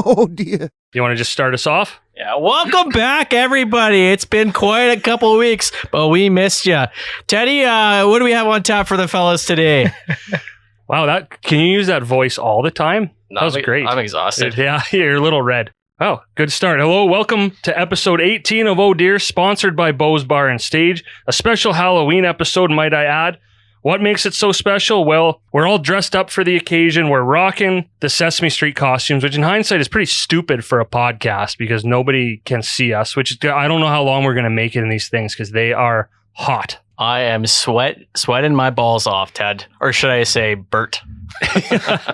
Oh, dear. You want to just start us off? Yeah, welcome back, everybody. It's been quite a couple of weeks, but we missed you. Teddy, what do we have on tap for the fellas today? Wow, can you use that voice all the time? That was great. I'm exhausted. Yeah, you're a little red. Oh, good start. Hello, welcome to episode 18 of Oh Dear, sponsored by Bo's Bar and Stage. A special Halloween episode, might I add. What makes it so special? Well, we're all dressed up for the occasion. We're rocking the Sesame Street costumes, which in hindsight is pretty stupid for a podcast because nobody can see us, I don't know how long we're going to make it in these things because they are hot. I am sweating my balls off, Ted. Or should I say Bert?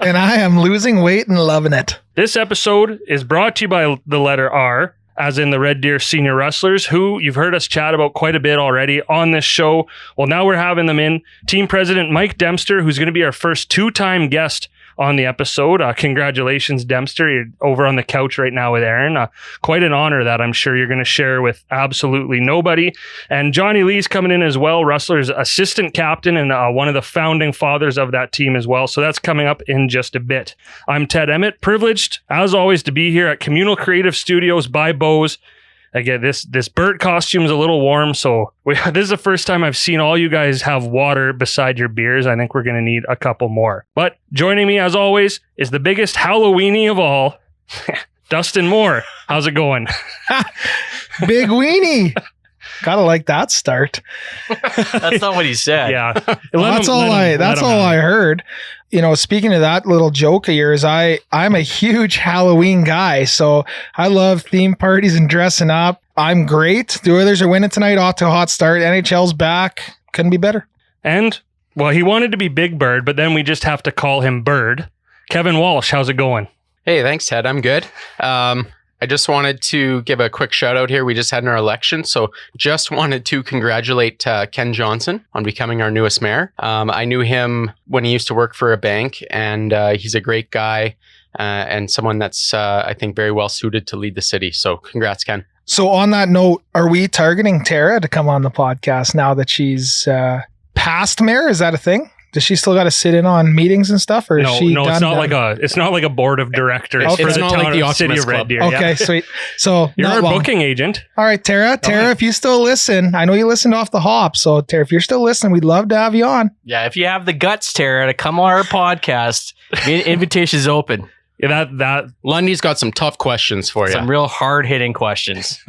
And I am losing weight and loving it. This episode is brought to you by the letter R, as in the Red Deer Senior Rustlers, who you've heard us chat about quite a bit already on this show. Well, now we're having them in. Team President Mike Dempster, who's going to be our first two-time guest on the episode. Congratulations, Dempster. You're over on the couch right now with Aaron. Quite an honor that I'm sure you're going to share with absolutely nobody. And Jonny Li's coming in as well, Rustlers assistant captain and one of the founding fathers of that team as well. So that's coming up in just a bit. I'm Ted Emmett, privileged as always to be here at Communal Creative Studios by Bo's. Again, this Bert costume's a little warm, so this is the first time I've seen all you guys have water beside your beers. I think we're going to need a couple more. But joining me, as always, is the biggest Halloweenie of all, Dustin Moore. How's it going? Big weenie. Gotta like that start. That's not what he said. Yeah. That's all I heard. You know, speaking of that little joke of yours, I'm a huge Halloween guy, so I love theme parties and dressing up. I'm great. The Oilers are winning tonight, off to a hot start. NHL's back. Couldn't be better. And, well, he wanted to be Big Bird, but then we just have to call him Bird. Kevin Walsh, how's it going? Hey, thanks, Ted. I'm good. I just wanted to give a quick shout out here. We just had our election, so just wanted to congratulate Ken Johnson on becoming our newest mayor. I knew him when he used to work for a bank, and he's a great guy and someone that's, I think, very well suited to lead the city. So congrats, Ken. So on that note, are we targeting Tara to come on the podcast now that she's past mayor? Is that a thing? Does she still got to sit in on meetings and stuff, or is she done? It's not like a board of directors. Okay. For It's the not town like the of City Optimus of Red Club. Deer. Okay, Yeah. sweet. So You're our not long. booking agent. All right, Tara, if you still listen, I know you listened off the hop. So Tara, if you're still listening, we'd love to have you on. Yeah, if you have the guts, Tara, to come on our podcast, the invitation's open. Yeah, that Lundy's got some tough questions for you. Some real hard-hitting questions.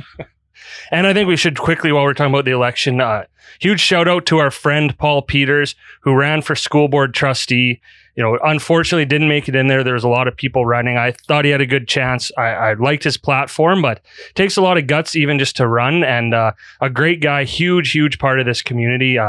And I think we should quickly, while we're talking about the election, huge shout out to our friend Paul Peters, who ran for school board trustee. You know, unfortunately didn't make it in there. There was a lot of people running. I thought he had a good chance. I liked his platform, but it takes a lot of guts even just to run. And a great guy, huge part of this community,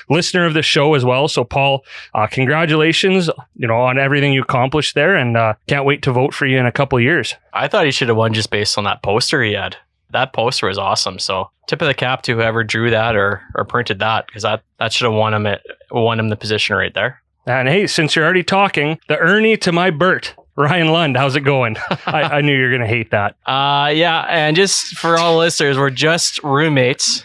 listener of the show as well. So Paul, congratulations, on everything you accomplished there, and can't wait to vote for you in a couple of years. I thought he should have won just based on that poster he had. That poster was awesome. So tip of the cap to whoever drew that or printed that, because that should have won him the position right there. And hey, since you're already talking, the Ernie to my Bert, Ryan Lund, how's it going? I knew you were going to hate that. Yeah. And just for all listeners, we're just roommates.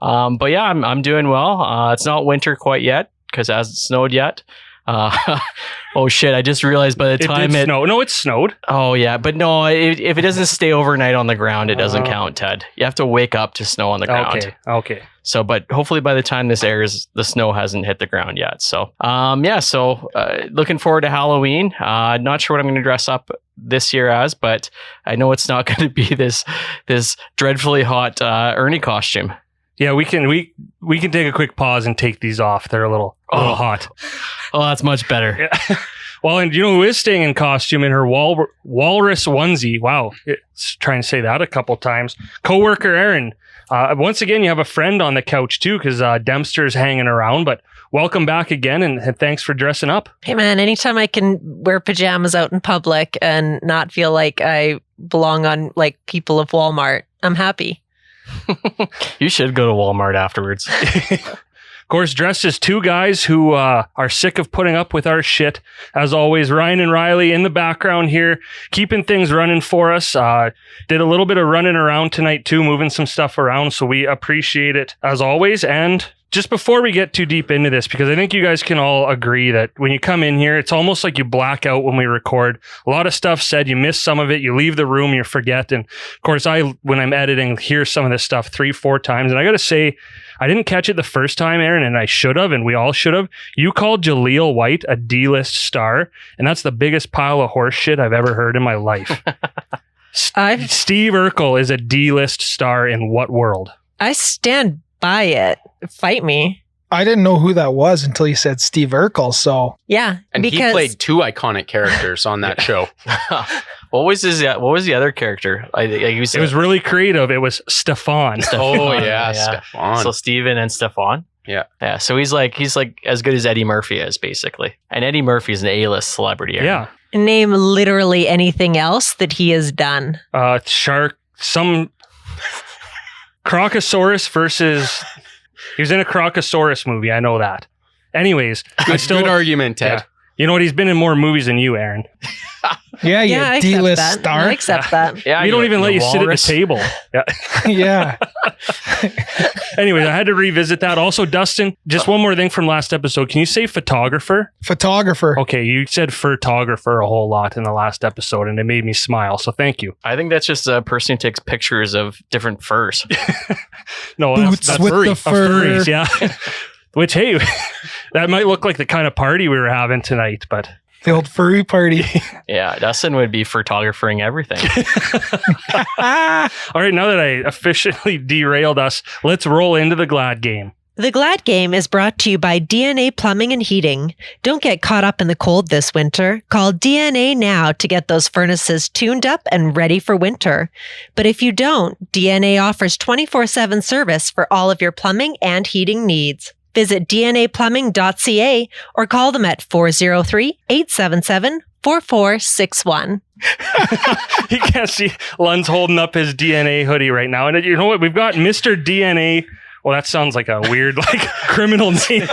But yeah, I'm doing well. It's not winter quite yet because it hasn't snowed yet. Oh shit, I just realized by the time it snowed. No, it snowed. Oh yeah, but no, if it doesn't stay overnight on the ground, it doesn't count, Ted. You have to wake up to snow on the ground. Okay. So, but hopefully by the time this airs, the snow hasn't hit the ground yet. So, looking forward to Halloween. Not sure what I'm going to dress up this year as, but I know it's not going to be this dreadfully hot Ernie costume. Yeah, we can take a quick pause and take these off. They're a little hot. Oh, that's much better. Yeah. Well, and you know who is staying in costume in her walrus onesie? Wow, it's trying to say that a couple times. Coworker Aaron. Once again, you have a friend on the couch too, because Dempster's hanging around. But welcome back again, and thanks for dressing up. Hey man, anytime I can wear pajamas out in public and not feel like I belong on like people of Walmart, I'm happy. You should go to Walmart afterwards. Of course, dressed as two guys who are sick of putting up with our shit. As always, Ryan and Riley in the background here, keeping things running for us. Did a little bit of running around tonight too, moving some stuff around, so we appreciate it as always. And just before we get too deep into this, because I think you guys can all agree that when you come in here, it's almost like you black out when we record. A lot of stuff said, you miss some of it, you leave the room, you forget. And of course, when I'm editing, hear some of this stuff 3-4 times. And I got to say, I didn't catch it the first time, Aaron, and I should have, and we all should have. You called Jaleel White a D-list star, and that's the biggest pile of horse shit I've ever heard in my life. Steve Urkel is a D-list star in what world? I stand by it. Fight me. I didn't know who that was until you said Steve Urkel. So yeah, and he played 2 iconic characters on that show. What was the other character? It was really creative. It was Stefan. Oh yeah, Stefan. So Steven and Stefan. Yeah. So he's like as good as Eddie Murphy is, basically. And Eddie Murphy's an A-list celebrity. Yeah. Name literally anything else that he has done. Shark. Some Crocosaurus versus. He was in a Crocosaurus movie. I know that. Anyways, good argument, Ted. Yeah. You know what? He's been in more movies than you, Aaron. Yeah, D-list star. I accept that. Yeah, we don't even let you sit at the table. Yeah. Yeah. Anyways, I had to revisit that. Also, Dustin, just one more thing from last episode. Can you say photographer? Photographer. Okay, you said photographer a whole lot in the last episode, and it made me smile. So thank you. I think that's just a person who takes pictures of different furs. No, Boots that's with furry. the fur. Furries, yeah. Which, hey, that might look like the kind of party we were having tonight, but... The old furry party. Yeah, Dustin would be photographering everything. All right, now that I officially derailed us, let's roll into the Glad game. The Glad Game is brought to you by DNA Plumbing and Heating. Don't get caught up in the cold this winter. Call DNA now to get those furnaces tuned up and ready for winter. But if you don't, DNA offers 24/7 service for all of your plumbing and heating needs. Visit dnaplumbing.ca or call them at 403-877-4461. You can't see Lund's holding up his DNA hoodie right now. And you know what? We've got Mr. DNA. Well, that sounds like a weird, criminal name.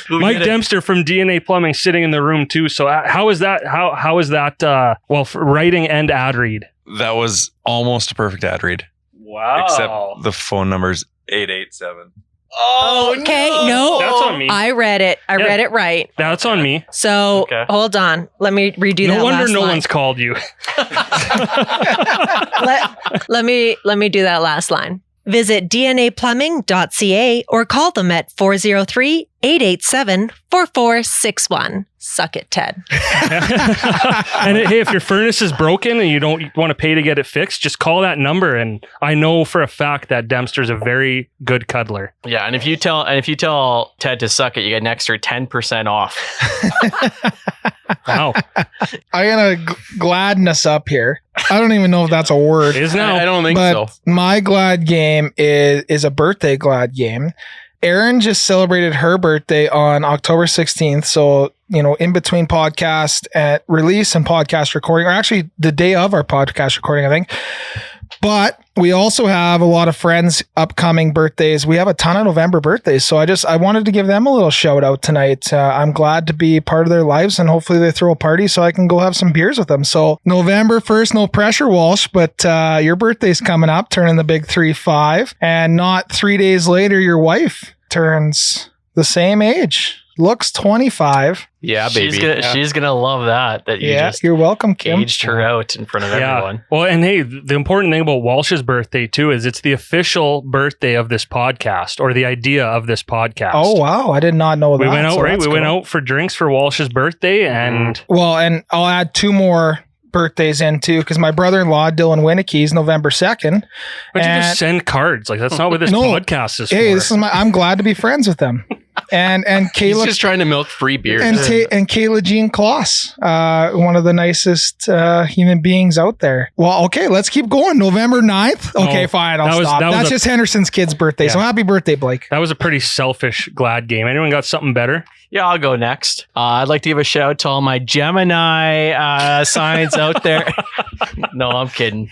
Mike Dempster from DNA Plumbing sitting in the room too. So how is that? How is that? For writing and ad read. That was almost a perfect ad read. Wow. Except the phone number's 887. Oh, okay. No, that's on me. I read it. I read it right. That's on me. So hold on. Let me redo that. No wonder last no line. one's called you. let me do that last line. Visit dnaplumbing.ca or call them at 403-887-4461. Suck it, Ted. And hey, if your furnace is broken and you don't want to pay to get it fixed, just call that number. And I know for a fact that Dempster's a very good cuddler. Yeah, and if you tell Ted to suck it, you get an extra 10% off. Wow. I'm going to gladden us up here. I don't even know if that's a word. It is now. I don't think so. My glad game is a birthday glad game. Erin just celebrated her birthday on October 16th. So, in between podcast release and podcast recording, or actually the day of our podcast recording, I think. But we also have a lot of friends' upcoming birthdays. We have a ton of November birthdays. So I wanted to give them a little shout out tonight. I'm glad to be part of their lives, and hopefully they throw a party so I can go have some beers with them. So November 1st, no pressure, Walsh, but your birthday's coming up, turning the big 3-5. And not 3 days later, your wife turns the same age. Looks 25. Yeah, baby. She's gonna love that you just you're welcome, Kim. aged her out in front of everyone. Well, and hey, the important thing about Walsh's birthday too is it's the official birthday of this podcast, or the idea of this podcast. Oh wow, I did not know that. We went out, so right? We went cool. out for drinks for Walsh's birthday, and and I'll add 2 more birthdays in too, because my brother-in-law Dylan Winnicke's November 2nd. But you just send cards. That's not what this podcast is for. Hey, I'm glad to be friends with them. And He's Kayla, just trying to milk free beers. and Kayla Jean Kloss, one of the nicest human beings out there. Well, okay, let's keep going. November 9th. Okay, fine, I'll stop. That's just Henderson's kid's birthday. So happy birthday, Blake. That was a pretty selfish glad game. Anyone got something better? Yeah, I'll go next. I'd like to give a shout out to all my Gemini signs out there. No, I'm kidding.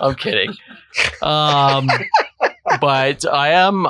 I'm kidding. But I am...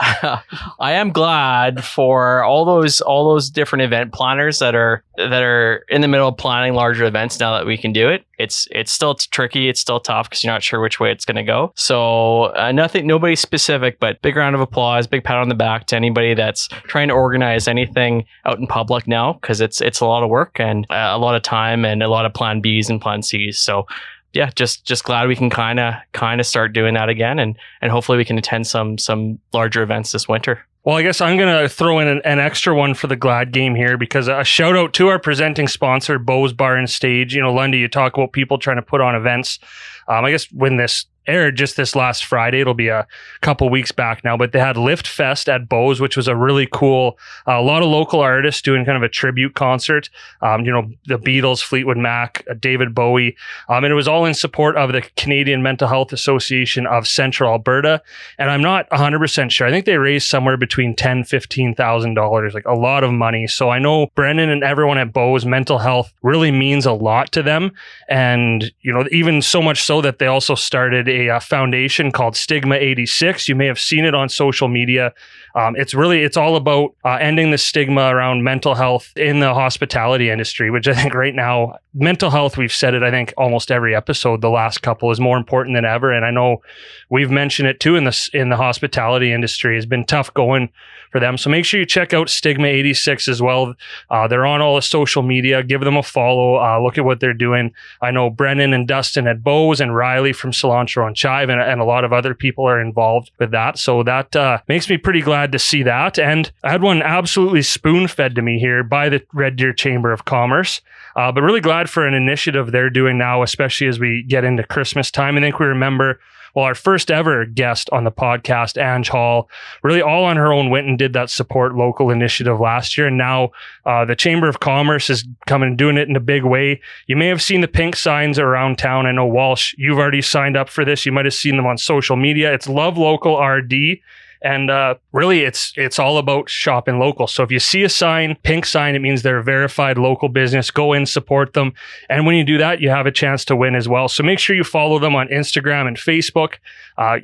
I am glad for all those different event planners that are in the middle of planning larger events now that we can do it. It's still tricky. It's still tough because you're not sure which way it's going to go. So nobody specific, but big round of applause, big pat on the back to anybody that's trying to organize anything out in public now, because it's a lot of work and a lot of time and a lot of plan Bs and plan Cs. So yeah, just glad we can kind of start doing that again, and hopefully we can attend some larger events this winter. Well, I guess I'm going to throw in an extra one for the Glad game here, because a shout out to our presenting sponsor, Bo's Bar and Stage. Lundy, you talk about people trying to put on events. I guess when this aired just this last Friday, it'll be a couple weeks back now, but they had Lift Fest at Bo's, which was a really cool, a lot of local artists doing kind of a tribute concert. The Beatles, Fleetwood Mac, David Bowie, and it was all in support of the Canadian Mental Health Association of Central Alberta. And I'm not 100% sure. I think they raised somewhere between $10,000-$15,000, like a lot of money. So I know Brendan and everyone at Bo's, mental health really means a lot to them. And, even so much so that they also started a foundation called Stigma 86. You may have seen it on social media. It's all about ending the stigma around mental health in the hospitality industry, which I think right now, mental health, we've said it, I think almost every episode, the last couple, is more important than ever. And I know we've mentioned it too in the hospitality industry. It's been tough going for them. So make sure you check out Stigma 86 as well. They're on all the social media. Give them a follow. Look at what they're doing. I know Brennan and Dustin at Bo's and Riley from Cilantro and Chive and a lot of other people are involved with that. So that makes me pretty glad to see that. And I had one absolutely spoon-fed to me here by the Red Deer Chamber of Commerce. But really glad for an initiative they're doing now, especially as we get into Christmas time. I think we remember, our first ever guest on the podcast, Ange Hall, really all on her own went and did that support local initiative last year. And now the Chamber of Commerce is coming and doing it in a big way. You may have seen the pink signs around town. I know, Walsh, you've already signed up for this. You might have seen them on social media. It's Love Local RD. And really, it's all about shopping local. So if you see a sign, pink sign, it means they're a verified local business. Go in, support them. And when you do that, you have a chance to win as well. So make sure you follow them on Instagram and Facebook.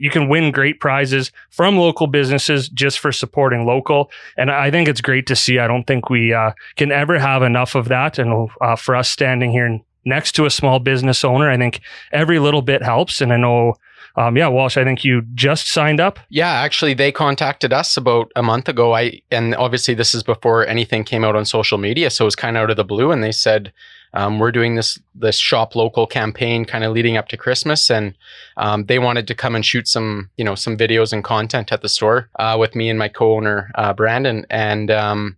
You can win great prizes from local businesses just for supporting local. And I think it's great to see. I don't think we can ever have enough of that. And for us standing here next to a small business owner, I think every little bit helps. And I know, Walsh, I think you just signed up. Yeah, actually, they contacted us about a month ago. And obviously this is before anything came out on social media, so it was kind of out of the blue. And they said, we're doing this shop local campaign kind of leading up to Christmas, and they wanted to come and shoot some videos and content at the store with me and my co-owner Brandon. And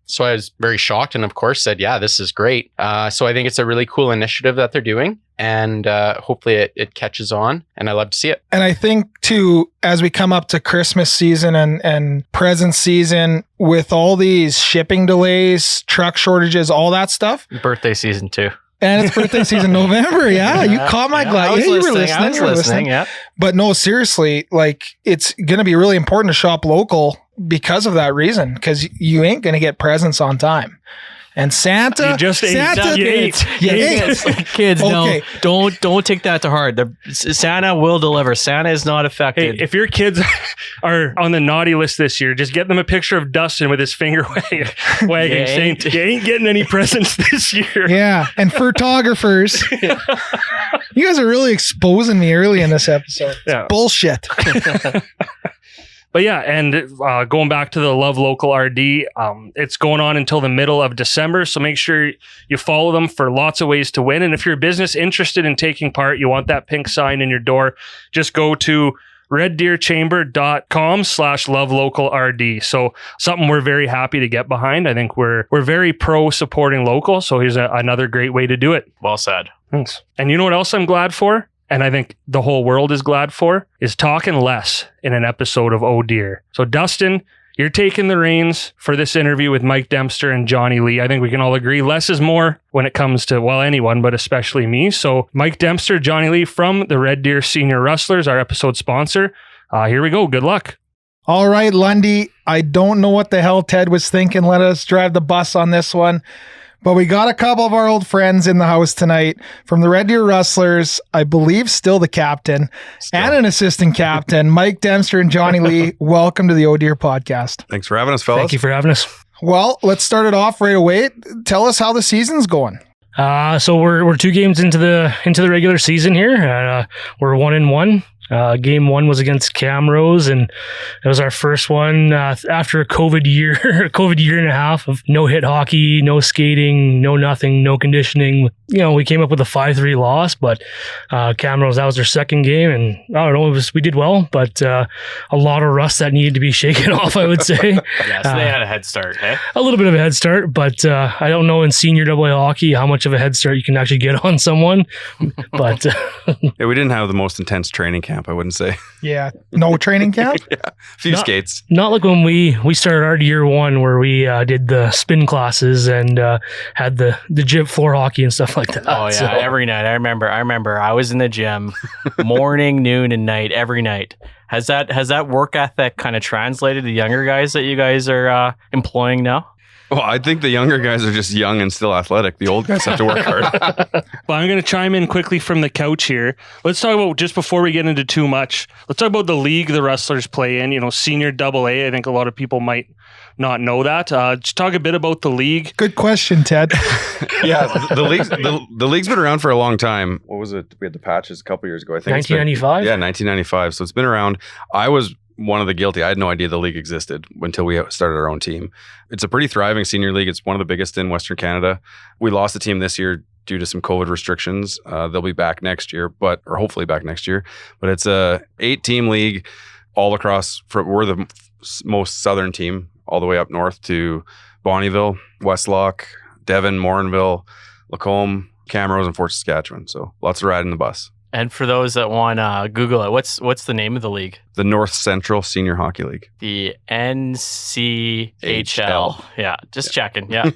so I was very shocked, and of course said, yeah, this is great. So I think it's a really cool initiative that they're doing, and hopefully it catches on, and I love to see it. And I think too, as we come up to Christmas season and present season, with all these shipping delays, truck shortages, all that stuff. Birthday season too. And it's birthday season November. Yeah, you caught my glass. Yeah, you were listening. You were listening. Yeah. But no, seriously, like, it's going to be really important to shop local because of that reason, because you ain't going to get presents on time. And Santa, you just ate. Santa, You ate. Kids, okay. Don't take that to heart. Santa will deliver. Santa is not affected. Hey, if your kids are on the naughty list this year, just get them a picture of Dustin with his finger wagging, saying, "You ain't getting any presents this year." Yeah, and photographers. You guys are really exposing me early in this episode. It's bullshit. But yeah, and going back to the Love Local RD, it's going on until the middle of December. So make sure you follow them for lots of ways to win. And if you're a business interested in taking part, you want that pink sign in your door, just go to reddeerchamber.com/lovelocalrd. So something we're very happy to get behind. I think we're very pro supporting local. So here's another great way to do it. Well said. Thanks. And you know what else I'm glad for? And I think the whole world is glad for, is talking less in an episode of Oh Dear. So Dustin, you're taking the reins for this interview with Mike Dempster and Jonny Li. I think we can all agree less is more when it comes to, well, anyone, but especially me. So Mike Dempster, Jonny Li from the Red Deer Senior Rustlers, our episode sponsor. Here we go. Good luck. All right, Lundy. I don't know what the hell Ted was thinking. Let us drive the bus on this one. But we got a couple of our old friends in the house tonight from the Red Deer Rustlers. I believe still the captain and an assistant captain, Mike Dempster and Jonny Li. Welcome to the Oh Deer podcast. Thanks for having us, fellas. Thank you for having us. Well, let's start it off right away. Tell us how the season's going. So we're 2 games into the regular season here. We're 1-1. Game 1 was against Camrose, and it was our first one after a COVID year and a half of no hit hockey, no skating, no nothing, no conditioning. We came up with a 5-3 loss, but Camrose, that was their second game, and I don't know, we did well, but a lot of rust that needed to be shaken off, I would say. Yeah, so they had a head start, hey? A little bit of a head start, but I don't know in senior AA hockey how much of a head start you can actually get on someone. But Yeah, we didn't have the most intense training camp, I wouldn't say. Yeah. No training camp? Yeah, a few skates. not like when we started our year 1 where we did the spin classes and had the gym floor hockey and stuff like that. Oh yeah, So, every night. I remember I was in the gym morning, noon, and night every night. Has that work ethic kind of translated to younger guys that you guys are employing now? Well, I think the younger guys are just young and still athletic. The old guys have to work hard. Well, I'm going to chime in quickly from the couch here. Let's talk about, just before we get into too much, let's talk about the league the Rustlers play in, senior AA. I think a lot of people might not know that. Just talk a bit about the league. Good question, Ted. Yeah, the league's been around for a long time. What was it? We had the patches a couple years ago, I think. 1995? Yeah, 1995. So it's been around. I was one of the guilty. I had no idea the league existed until we started our own team. It's a pretty thriving senior league. It's one of the biggest in Western Canada. We lost the team this year due to some COVID restrictions. They'll be back next year, or hopefully back next year. But it's a 8-team league all across. We're the most southern team, all the way up north to Bonnyville, Westlock, Devon, Morinville, Lacombe, Camrose, and Fort Saskatchewan. So lots of riding the bus. And for those that want to Google it, what's the name of the league? The North Central Senior Hockey League. The NCHL. Yeah, just checking. Yeah.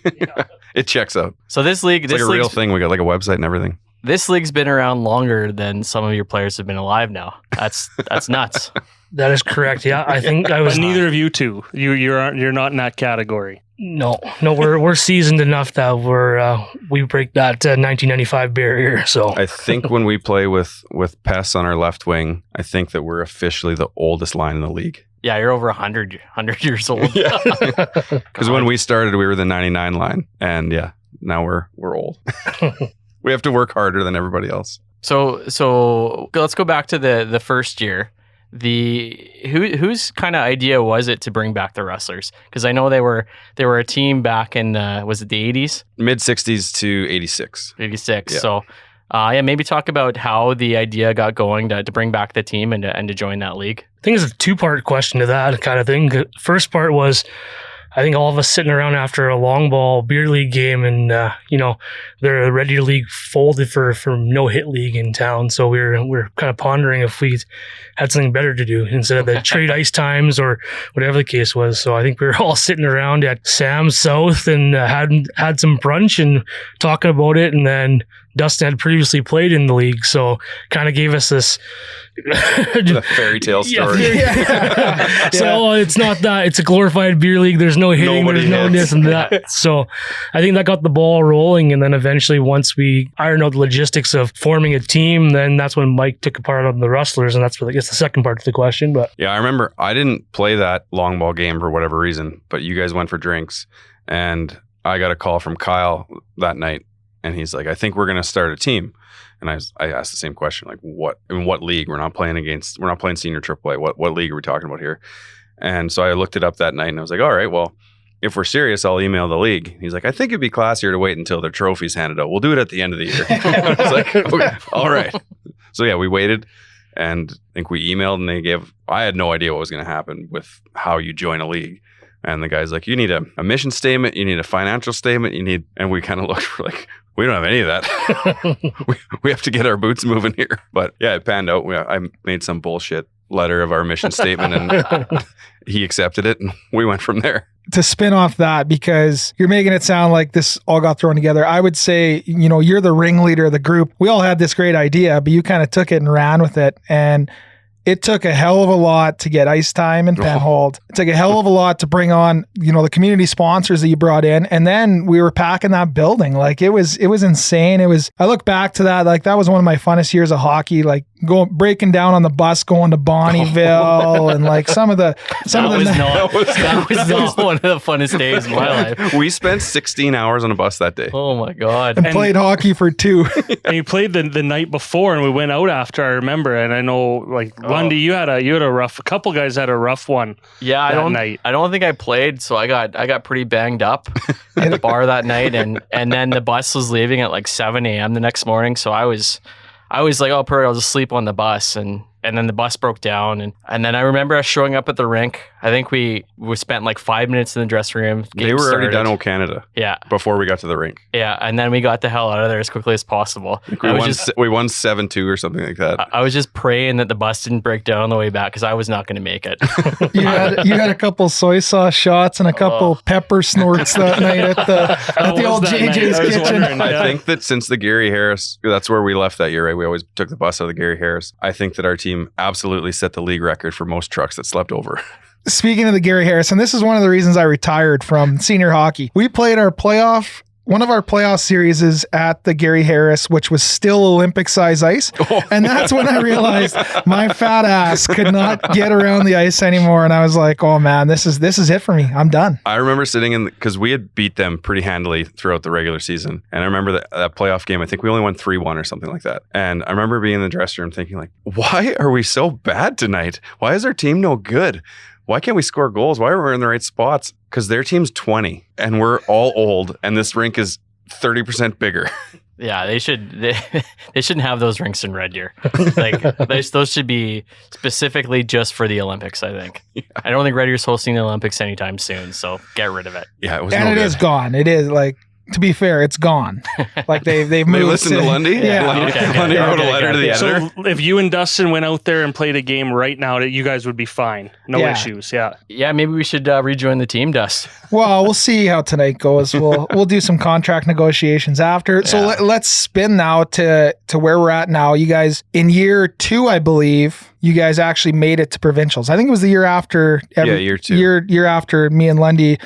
It checks out. So this league, It's like a real thing. We got like a website and everything. This league's been around longer than some of your players have been alive now. That's nuts. that is correct. Yeah, I think I was. But neither of you two. You're not in that category. No, we're seasoned enough that we break that 1995 barrier. So I think when we play with Pess on our left wing, I think that we're officially the oldest line in the league. Yeah, you're over 100 years old. Yeah, because when we started, we were the 99 line, and yeah, now we're old. We have to work harder than everybody else. So let's go back to the first year. Whose kind of idea was it to bring back the Rustlers? Because I know they were a team back in was it the 80s? Mid 60s to 86. 86. Yeah. So maybe talk about how the idea got going to bring back the team and to join that league. I think it's a 2-part question to that kind of thing. The first part was, I think all of us sitting around after a long ball beer league game, and the Red Deer League folded for no hit league in town. So we were kind of pondering if we had something better to do instead of the trade ice times or whatever the case was. So I think we were all sitting around at Sam's South and had some brunch and talking about it. And then Dustin had previously played in the league, so kind of gave us this the fairy tale story. Yeah. So it's not that, it's a glorified beer league. There's no hitting, there's no this and that. So I think that got the ball rolling, and then eventually once we ironed out the logistics of forming a team, then that's when Mike took a part of the Rustlers, and that's what I guess the second part of the question. But yeah, I remember I didn't play that long ball game for whatever reason, but you guys went for drinks, and I got a call from Kyle that night. And he's like, I think we're going to start a team. And I asked the same question, like, in what league? We're not playing senior AAA. What league are we talking about here? And so I looked it up that night and I was like, all right, well, if we're serious, I'll email the league. He's like, I think it'd be classier to wait until their trophy's handed out. We'll do it at the end of the year. I was like, okay, all right. So yeah, we waited, and I think we emailed, and I had no idea what was going to happen with how you join a league. And the guy's like, you need a mission statement, you need a financial statement, and we kind of looked for like, we don't have any of that. we have to get our boots moving here. But yeah, it panned out. I made some bullshit letter of our mission statement, and he accepted it, and we went from there. To spin off that, because you're making it sound like this all got thrown together, I would say, you're the ringleader of the group. We all had this great idea, but you kind of took it and ran with it. And it took a hell of a lot to get ice time in Penhold. It took a hell of a lot to bring on, the community sponsors that you brought in. And then we were packing that building. Like it was insane. I look back to that, like that was one of my funnest years of hockey, like breaking down on the bus, going to Bonnyville and like that was not one of the funnest days of my life. We spent 16 hours on a bus that day. Oh my God. And played hockey for 2. And you played the night before, and we went out after. I remember, and I know, like Lundy, you had a rough. A couple guys had a rough one. Yeah, I don't think I played, so I got pretty banged up at the bar that night, and then the bus was leaving at like 7 a.m. the next morning, so I was like, oh, Prairie, I'll just sleep on the bus, and then the bus broke down, and then I remember us showing up at the rink. I think we spent like 5 minutes in the dressing room. They were already done O Canada. Yeah. Before we got to the rink. Yeah, and then we got the hell out of there as quickly as possible. We won 7-2 or something like that. I was just praying that the bus didn't break down on the way back because I was not going to make it. You had a couple soy sauce shots and a couple pepper snorts that night at the old JJ's kitchen. I think that since the Gary Harris, that's where we left that year, right? We always took the bus out of the Gary Harris. I think that our team absolutely set the league record for most trucks that slept over. Speaking of the Gary Harris, and this is one of the reasons I retired from senior hockey. We played one of our playoff series is at the Gary Harris, which was still Olympic size ice. And that's when I realized my fat ass could not get around the ice anymore. And I was like, oh man, this is it for me. I'm done. I remember sitting because we had beat them pretty handily throughout the regular season. And I remember that playoff game, I think we only won 3-1 or something like that. And I remember being in the dressing room thinking like, why are we so bad tonight? Why is our team no good? Why can't we score goals? Why are we in the right spots? Because their team's 20 and we're all old and this rink is 30% bigger. Yeah, they shouldn't have those rinks in Red Deer. Like those should be specifically just for the Olympics, I think. Yeah. I don't think Red Deer's hosting the Olympics anytime soon, so get rid of it. Yeah, it was and no it good. is gone. It is like, to be fair, it's gone. Like they've moved. They listened to Lundy? Yeah. Lundy wrote a letter to the editor. So if you and Dustin went out there and played a game right now, you guys would be fine. No issues. Yeah. Yeah, maybe we should rejoin the team, Dust. Well, we'll see how tonight goes. We'll do some contract negotiations after. So let's spin now to where we're at now. You guys, in year 2, I believe, you guys actually made it to provincials. I think it was the year after. Year 2. Year after me and Lundy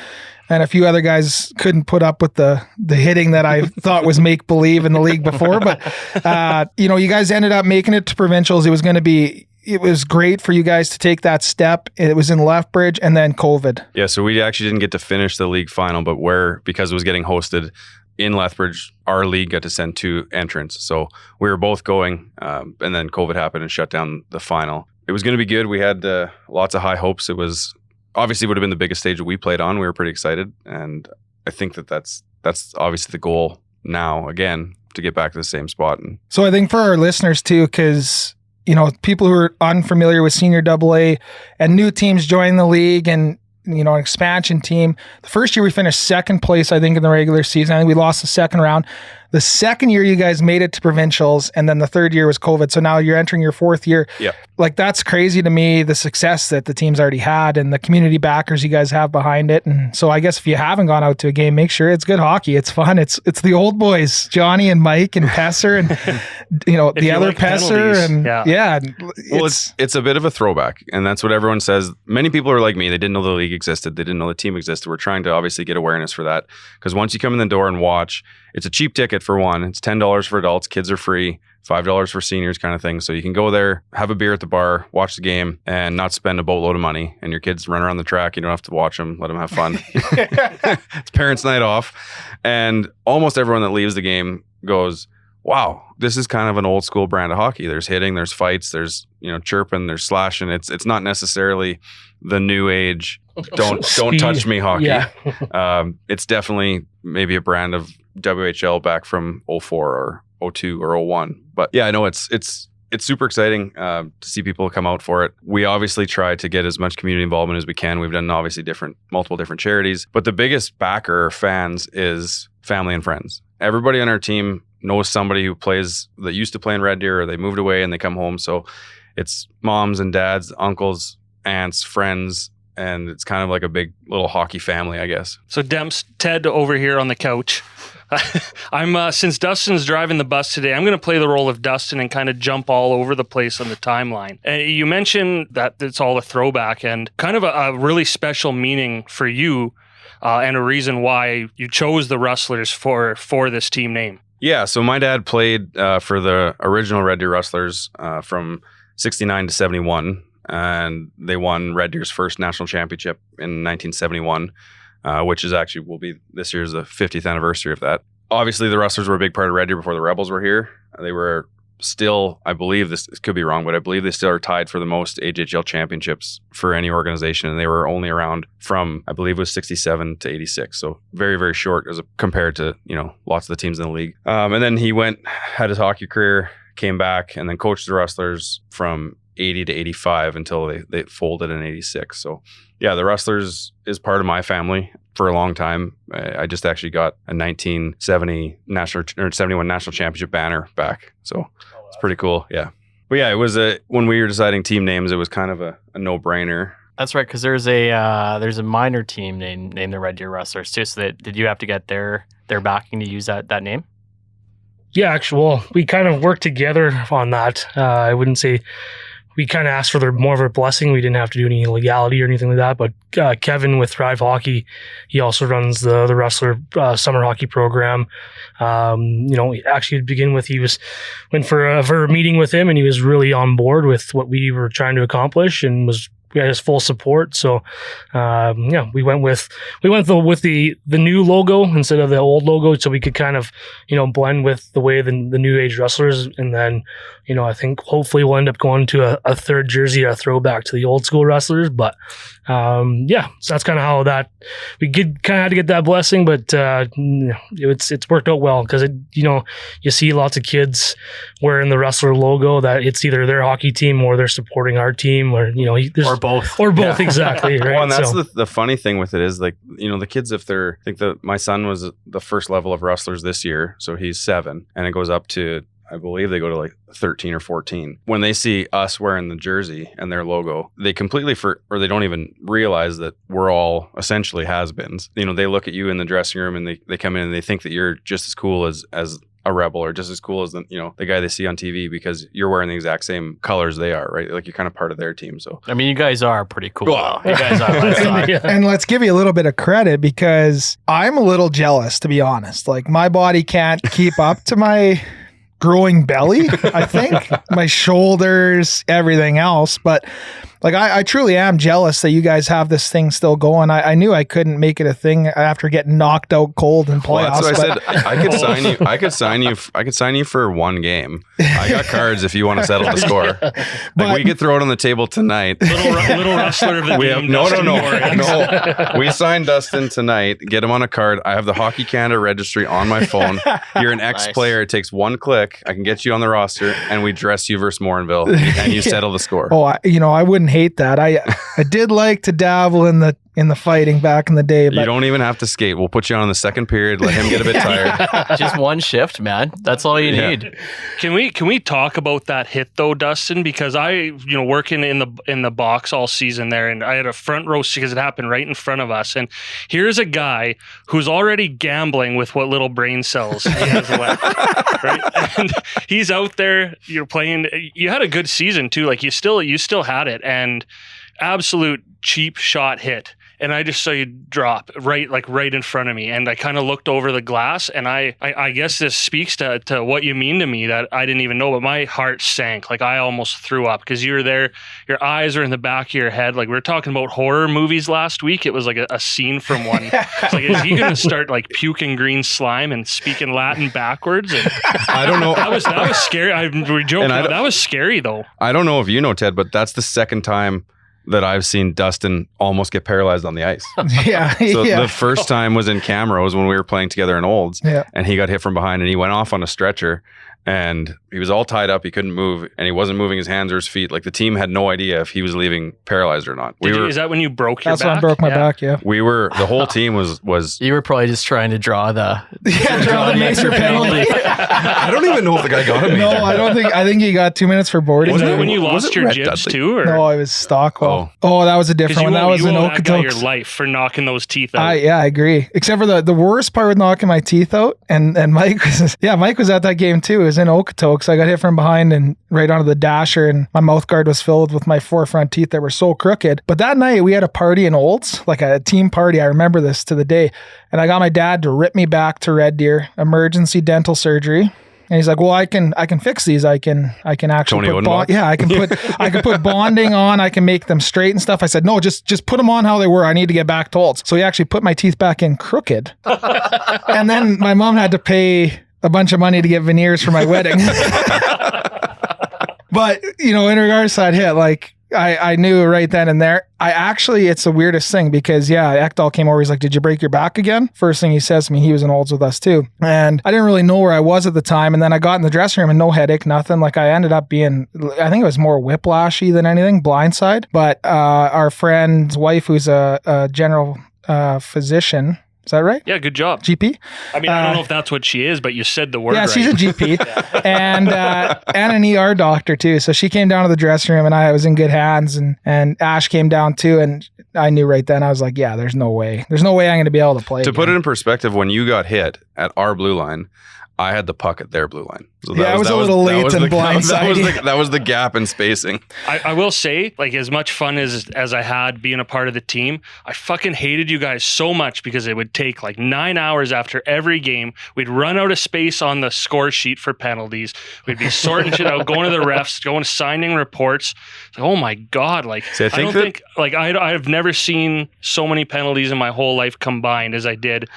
and a few other guys couldn't put up with the hitting that I thought was make-believe in the league before. But, you guys ended up making it to provincials. It was great for you guys to take that step. It was in Lethbridge and then COVID. Yeah, so we actually didn't get to finish the league final, but because it was getting hosted in Lethbridge, our league got to send 2 entrants. So we were both going, and then COVID happened and shut down the final. It was going to be good. We had lots of high hopes. It was obviously would have been the biggest stage that we played on. We were pretty excited, and I think that's obviously the goal now, again, to get back to the same spot. And so I think for our listeners too, because people who are unfamiliar with Senior AA and new teams joining the league and an expansion team, the first year we finished second place, I think, in the regular season. I think we lost the second round. The second year you guys made it to provincials, and then the third year was COVID. So now you're entering your 4th year. Yeah. Like, that's crazy to me, the success that the team's already had and the community backers you guys have behind it. And so I guess if you haven't gone out to a game, make sure it's good hockey. It's fun. It's the old boys, Johnny and Mike and Pesser and the other Pesser penalties. Well, it's a bit of a throwback, and that's what everyone says. Many people are like me. They didn't know the league existed. They didn't know the team existed. We're trying to obviously get awareness for that, because once you come in the door and watch, it's a cheap ticket for one. It's $10 for adults. Kids are free. $5 for seniors, kind of thing. So you can go there, have a beer at the bar, watch the game, and not spend a boatload of money. And your kids run around the track. You don't have to watch them. Let them have fun. It's parents' night off. And almost everyone that leaves the game goes, wow, this is kind of an old school brand of hockey. There's hitting, there's fights, there's chirping, there's slashing. It's not necessarily the new age don't touch me hockey. Yeah. It's definitely maybe a brand of WHL back from 04 or 02 or 01. But yeah, I know it's super exciting to see people come out for it. We obviously try to get as much community involvement as we can. We've done obviously multiple different charities, but the biggest backer or fans is family and friends. Everybody on our team knows somebody that used to play in Red Deer, or they moved away and they come home. So it's moms and dads, uncles, aunts, friends, and it's kind of like a big little hockey family, I guess. So Ted over here on the couch. I'm since Dustin's driving the bus today, I'm going to play the role of Dustin and kind of jump all over the place on the timeline. You mentioned that it's all a throwback and kind of a really special meaning for you, and a reason why you chose the Rustlers for this team name. Yeah, so my dad played for the original Red Deer Rustlers from 69 to 71, and they won Red Deer's first national championship in 1971. Which is actually will be this year's the 50th anniversary of that. Obviously, the Rustlers were a big part of Red Deer before the Rebels were here. They were still, I believe, this could be wrong, but I believe they still are tied for the most AJHL championships for any organization, and they were only around from, I believe it was 67 to 86, so very, very short as compared to, lots of the teams in the league. And then he had his hockey career, came back, and then coached the Rustlers from 80 to 85 until they folded in 86. So yeah, the Rustlers is part of my family for a long time. I just actually got a 1970 71 national championship banner back. So it's pretty cool. Yeah. But yeah, it was when we were deciding team names, it was kind of a no-brainer. That's right, because there's a minor team named the Red Deer Rustlers too. So did you have to get their backing to use that name? Yeah, actually, well, we kind of worked together on that. I wouldn't say we kind of asked for more of a blessing. We didn't have to do any legality or anything like that. But Kevin with Thrive Hockey, he also runs the Rustler summer hockey program. Actually to begin with, he went for a meeting with him, and he was really on board with what we were trying to accomplish, and we had his full support. So, we went with the new logo instead of the old logo, so we could kind of, blend with the way the new age Rustlers. And then, I think hopefully we'll end up going to a third jersey, a throwback to the old school Rustlers. But, so that's kind of how we kind of had to get that blessing, but, it's worked out well, because you see lots of kids wearing the Rustler logo that it's either their hockey team or they're supporting our team, or, or both, yeah. Exactly. Right. Well, and that's the funny thing with it is, like, the kids, my son was the first level of Rustlers this year, so he's 7, and it goes up to, I believe they go to like 13 or 14. When they see us wearing the jersey and their logo, they completely or they don't even realize that we're all essentially has-beens. They look at you in the dressing room, and they come in and they think that you're just as cool as a Rebel, or just as cool as the guy they see on TV, because you're wearing the exact same colors they are, right? Like, you're kind of part of their team. So I mean, you guys are pretty cool. Well, you guys are. And let's give you a little bit of credit, because I'm a little jealous, to be honest. Like, my body can't keep up to my growing belly, I think. My shoulders, everything else. But like, I truly am jealous that you guys have this thing still going. I knew I couldn't make it a thing after getting knocked out cold in playoffs. Well, that's what I said. I could sign you. I could sign you for one game. I got cards if you want to settle the score. Like, we could throw it on the table tonight. Little Rustler of the game. No. We signed Dustin tonight. Get him on a card. I have the Hockey Canada registry on my phone. You're an ex-player. It takes one click. I can get you on the roster, and we dress you versus Morinville, and you settle the score. Oh, I wouldn't hate that. I did like to dabble in the fighting back in the day. But you don't even have to skate. We'll put you on the second period. Let him get a bit tired. Just one shift, man. That's all you need. Can we talk about that hit though, Dustin? Because I, working in the box all season there, and I had a front row because it happened right in front of us. And here's a guy who's already gambling with what little brain cells he has left, right? And he's out there. You're playing. You had a good season too. Like, you still had it, and absolute cheap shot hit. And I just saw you drop right in front of me. And I kind of looked over the glass, and I guess this speaks to what you mean to me that I didn't even know, but my heart sank. Like, I almost threw up, because you were there. Your eyes are in the back of your head. Like, we were talking about horror movies last week. It was like a scene from one. It's like, is he going to start like puking green slime and speaking Latin backwards? And I don't know. That was scary. We're joking. That was scary though. I don't know if you know, Ted, but that's the second time that I've seen Dustin almost get paralyzed on the ice. Yeah. So the first time was in Camrose when we were playing together in Olds, and he got hit from behind, and he went off on a stretcher, and he was all tied up. He couldn't move, and he wasn't moving his hands or his feet. Like the team had no idea if he was leaving paralyzed or not. Is that when you broke your back? That's when I broke my back. Yeah. The whole team was. You were probably just trying to draw the Macer penalty. I don't even know if the guy got a major. No, I don't think. I think he got 2 minutes for boarding. Was that when you lost your Rhett jibs Dudley? too? Or? No, I was Stockwell. Oh, that was a different one. That was in Okotoks. Your Okotoks. life for knocking those teeth out. Yeah, I agree. Except for the worst part with knocking my teeth out, and Mike was at that game too. It was in Okotoks. I got hit from behind and right onto the dasher, and my mouth guard was filled with my 4 front teeth that were so crooked. But that night we had a party in Olds, like a team party. I remember this to the day. And I got my dad to rip me back to Red Deer, emergency dental surgery. And he's like, well, I can fix these. I can actually Tony put I can put bonding on. I can make them straight and stuff. I said, no, just put them on how they were. I need to get back to Olds. So he actually put my teeth back in crooked. And then my mom had to pay a bunch of money to get veneers for my wedding. But, in regards to that hit, like, I knew right then and there. It's the weirdest thing because, Ekdahl came over. He's like, did you break your back again? First thing he says to me, he was in Olds with us too. And I didn't really know where I was at the time. And then I got in the dressing room and no headache, nothing. Like I ended up being, I think it was more whiplashy than anything, blindside. But our friend's wife, who's a general physician, is that right? Yeah, good job. GP? I mean, I don't know if that's what she is, but you said the word right. Yeah, she's a GP and an ER doctor too. So she came down to the dressing room and I was in good hands and Ash came down too. And I knew right then, I was like, yeah, there's no way. There's no way I'm going to be able to play. To put it in perspective, when you got hit at our blue line, I had the puck at their blue line. So I was a little late and blindsided. That was the gap in spacing. I will say, like, as much fun as I had being a part of the team, I fucking hated you guys so much because it would take like 9 hours after every game. We'd run out of space on the score sheet for penalties. We'd be sorting shit out, going to the refs, going signing reports. Like, oh my God. Like, See, I've never seen so many penalties in my whole life combined as I did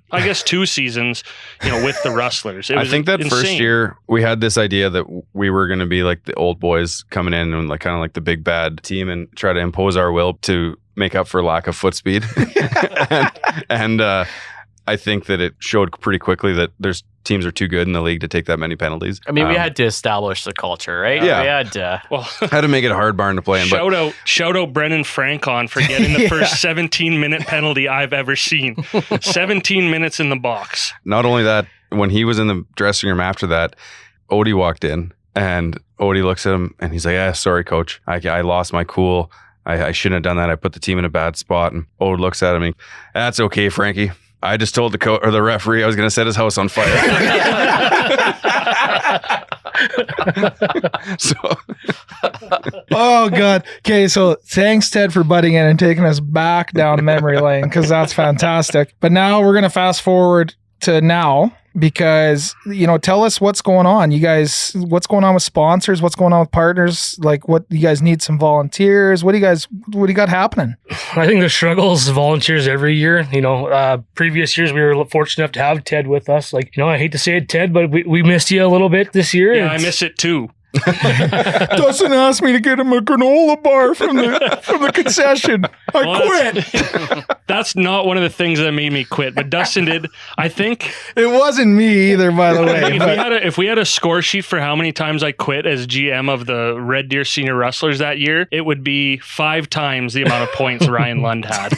I guess 2 seasons, with the Rustlers. I think that insane. First year we had this idea that we were going to be like the old boys coming in and like kind of like the big bad team and try to impose our will to make up for lack of foot speed. and I think that it showed pretty quickly that teams are too good in the league to take that many penalties. I mean, we had to establish the culture, right? Yeah. We had to. Had to make it a hard barn to play in. Shout out Brennan Francon for getting the first 17-minute penalty I've ever seen. 17 minutes in the box. Not only that, when he was in the dressing room after that, Odie walked in and Odie looks at him and he's like, sorry, coach. I lost my cool. I shouldn't have done that. I put the team in a bad spot. And Odie looks at him and that's okay, Frankie. I just told the referee I was going to set his house on fire. Oh God. Okay, so thanks Ted for butting in and taking us back down memory lane because that's fantastic. But now we're going to fast forward to now because tell us what's going on. You guys, what's going on with sponsors? What's going on with partners? Like, what you guys need some volunteers? What do you got happening? I think the struggle is volunteers every year. Previous years we were fortunate enough to have Ted with us. Like, I hate to say it, Ted, but we missed you a little bit this year. Yeah, I miss it too. Dustin asked me to get him a granola bar from the concession. I quit. That's not one of the things that made me quit, but Dustin did. I think it wasn't me either, by the way. If we had a score sheet for how many times I quit as GM of the Red Deer Senior Rustlers that year, it would be 5 times the amount of points Ryan Lund had.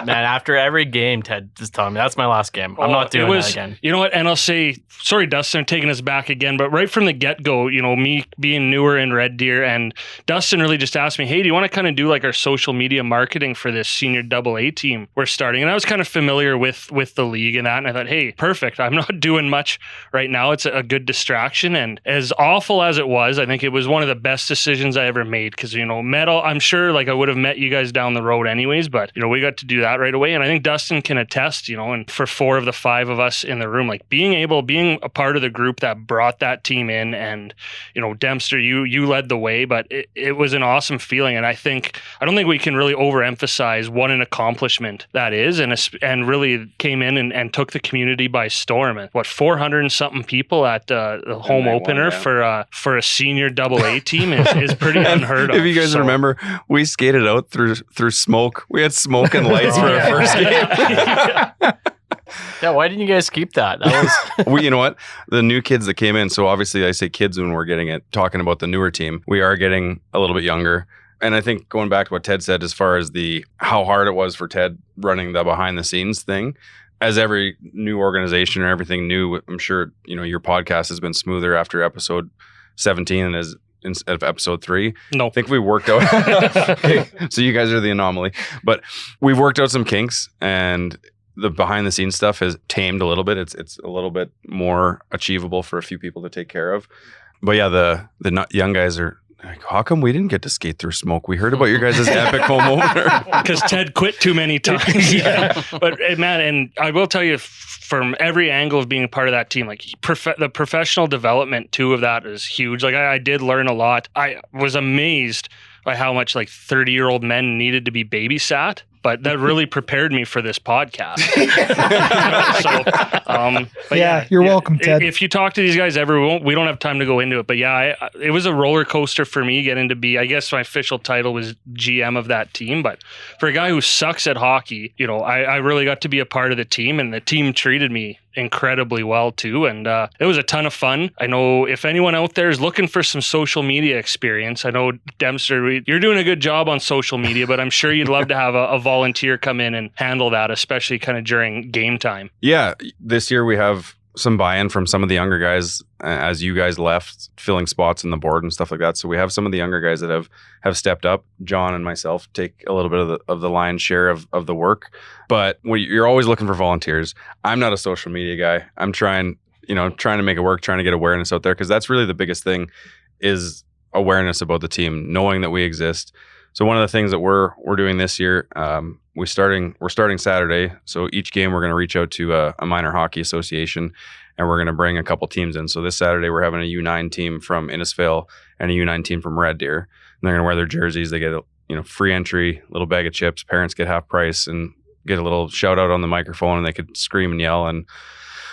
Man, after every game, Ted just telling me that's my last game. I'm not doing that again. You know what? And I'll say, sorry, Dustin, I'm taking us back again, but right from the get-go, me being newer in Red Deer, and Dustin really just asked me, hey, do you want to kind of do like our social media marketing for this senior AA team we're starting? And I was kind of familiar with the league and that, and I thought, hey, perfect. I'm not doing much right now. It's a good distraction. And as awful as it was, I think it was one of the best decisions I ever made because, I'm sure like I would have met you guys down the road anyways, but, we got to do that right away. And I think Dustin can attest, and for 4 of the 5 of us in the room, like being a part of the group that brought that team in. And Dempster, you led the way, but it was an awesome feeling. And I don't think we can really overemphasize what an accomplishment that is, and really came in and took the community by storm. And 400 and something people at the home opener for a senior AA team is pretty unheard of. If you guys remember, we skated out through smoke. We had smoke and lights for our first game. Yeah, why didn't you guys keep that? That was You know what? The new kids that came in, so obviously I say kids when we're talking about the newer team, we are getting a little bit younger. And I think going back to what Ted said, as far as how hard it was for Ted running the behind the scenes thing, as every new organization or everything new, I'm sure, your podcast has been smoother after episode 17 instead of episode 3. No. I think we worked out. So you guys are the anomaly, but we've worked out some kinks, and the behind the scenes stuff has tamed a little bit. It's a little bit more achievable for a few people to take care of. But yeah, the young guys are like, how come we didn't get to skate through smoke? We heard about your guys' epic home opener. Because Ted quit too many times. Yeah. But man, and I will tell you, from every angle of being a part of that team, like the professional development too of that is huge. Like I did learn a lot. I was amazed by how much like 30-year-old men needed to be babysat. But that really prepared me for this podcast. But you're welcome, Ted. If you talk to these guys ever, we don't have time to go into it. But yeah, it was a roller coaster for me getting to be, I guess my official title was GM of that team. But for a guy who sucks at hockey, I really got to be a part of the team, and the team treated me incredibly well too, and it was a ton of fun. I know if anyone out there is looking for some social media experience, I know Dempster, you're doing a good job on social media, but I'm sure you'd love to have a volunteer come in and handle that, especially kind of during game time. Yeah, this year we have some buy-in from some of the younger guys as you guys left, filling spots in the board and stuff like that. So we have some of the younger guys that have stepped up. John and myself take a little bit of the lion's share of the work, but you're always looking for volunteers. I'm not a social media guy. I'm trying to make it work, trying to get awareness out there, because that's really the biggest thing is awareness about the team, knowing that we exist. So one of the things that we're doing this year, we're starting Saturday. So each game we're going to reach out to a minor hockey association, and we're going to bring a couple teams in. So this Saturday we're having a U9 team from Innisfail and a U9 team from Red Deer. And they're going to wear their jerseys. They get a free entry, little bag of chips. Parents get half price and get a little shout out on the microphone, and they could scream and yell, and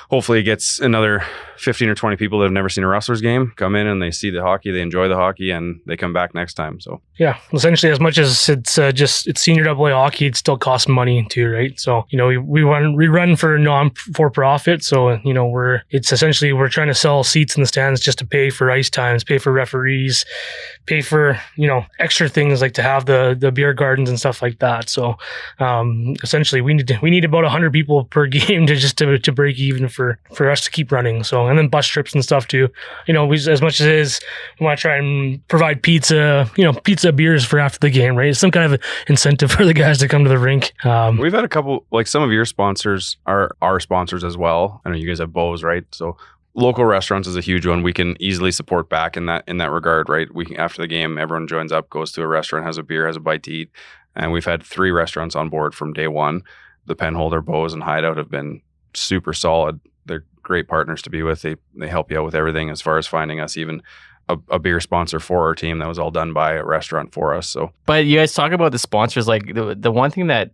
hopefully it gets another 15 or 20 people that have never seen a Rustlers game come in, and they see the hockey, they enjoy the hockey, and they come back next time. So yeah, essentially, as much as it's senior AA hockey, it still costs money too, right? So we run for non-for-profit, so we're trying to sell seats in the stands just to pay for ice times, pay for referees, pay for extra things like to have the beer gardens and stuff like that. So essentially, we need about 100 people per game to break even for us to keep running. So, and then bus trips and stuff too. As much as it is, we want to try and provide pizza, beers for after the game, right? It's some kind of incentive for the guys to come to the rink. We've had a couple, like some of your sponsors are our sponsors as well. I know you guys have Bose, right? So local restaurants is a huge one. We can easily support back in that regard, right? We can, after the game, everyone joins up, goes to a restaurant, has a beer, has a bite to eat. And we've had 3 restaurants on board from day one. The Penholder, Bose, and Hideout have been super solid. They're great partners to be with. They help you out with everything as far as finding us even a beer sponsor for our team that was all done by a restaurant for us. So, but you guys talk about the sponsors. Like the one thing that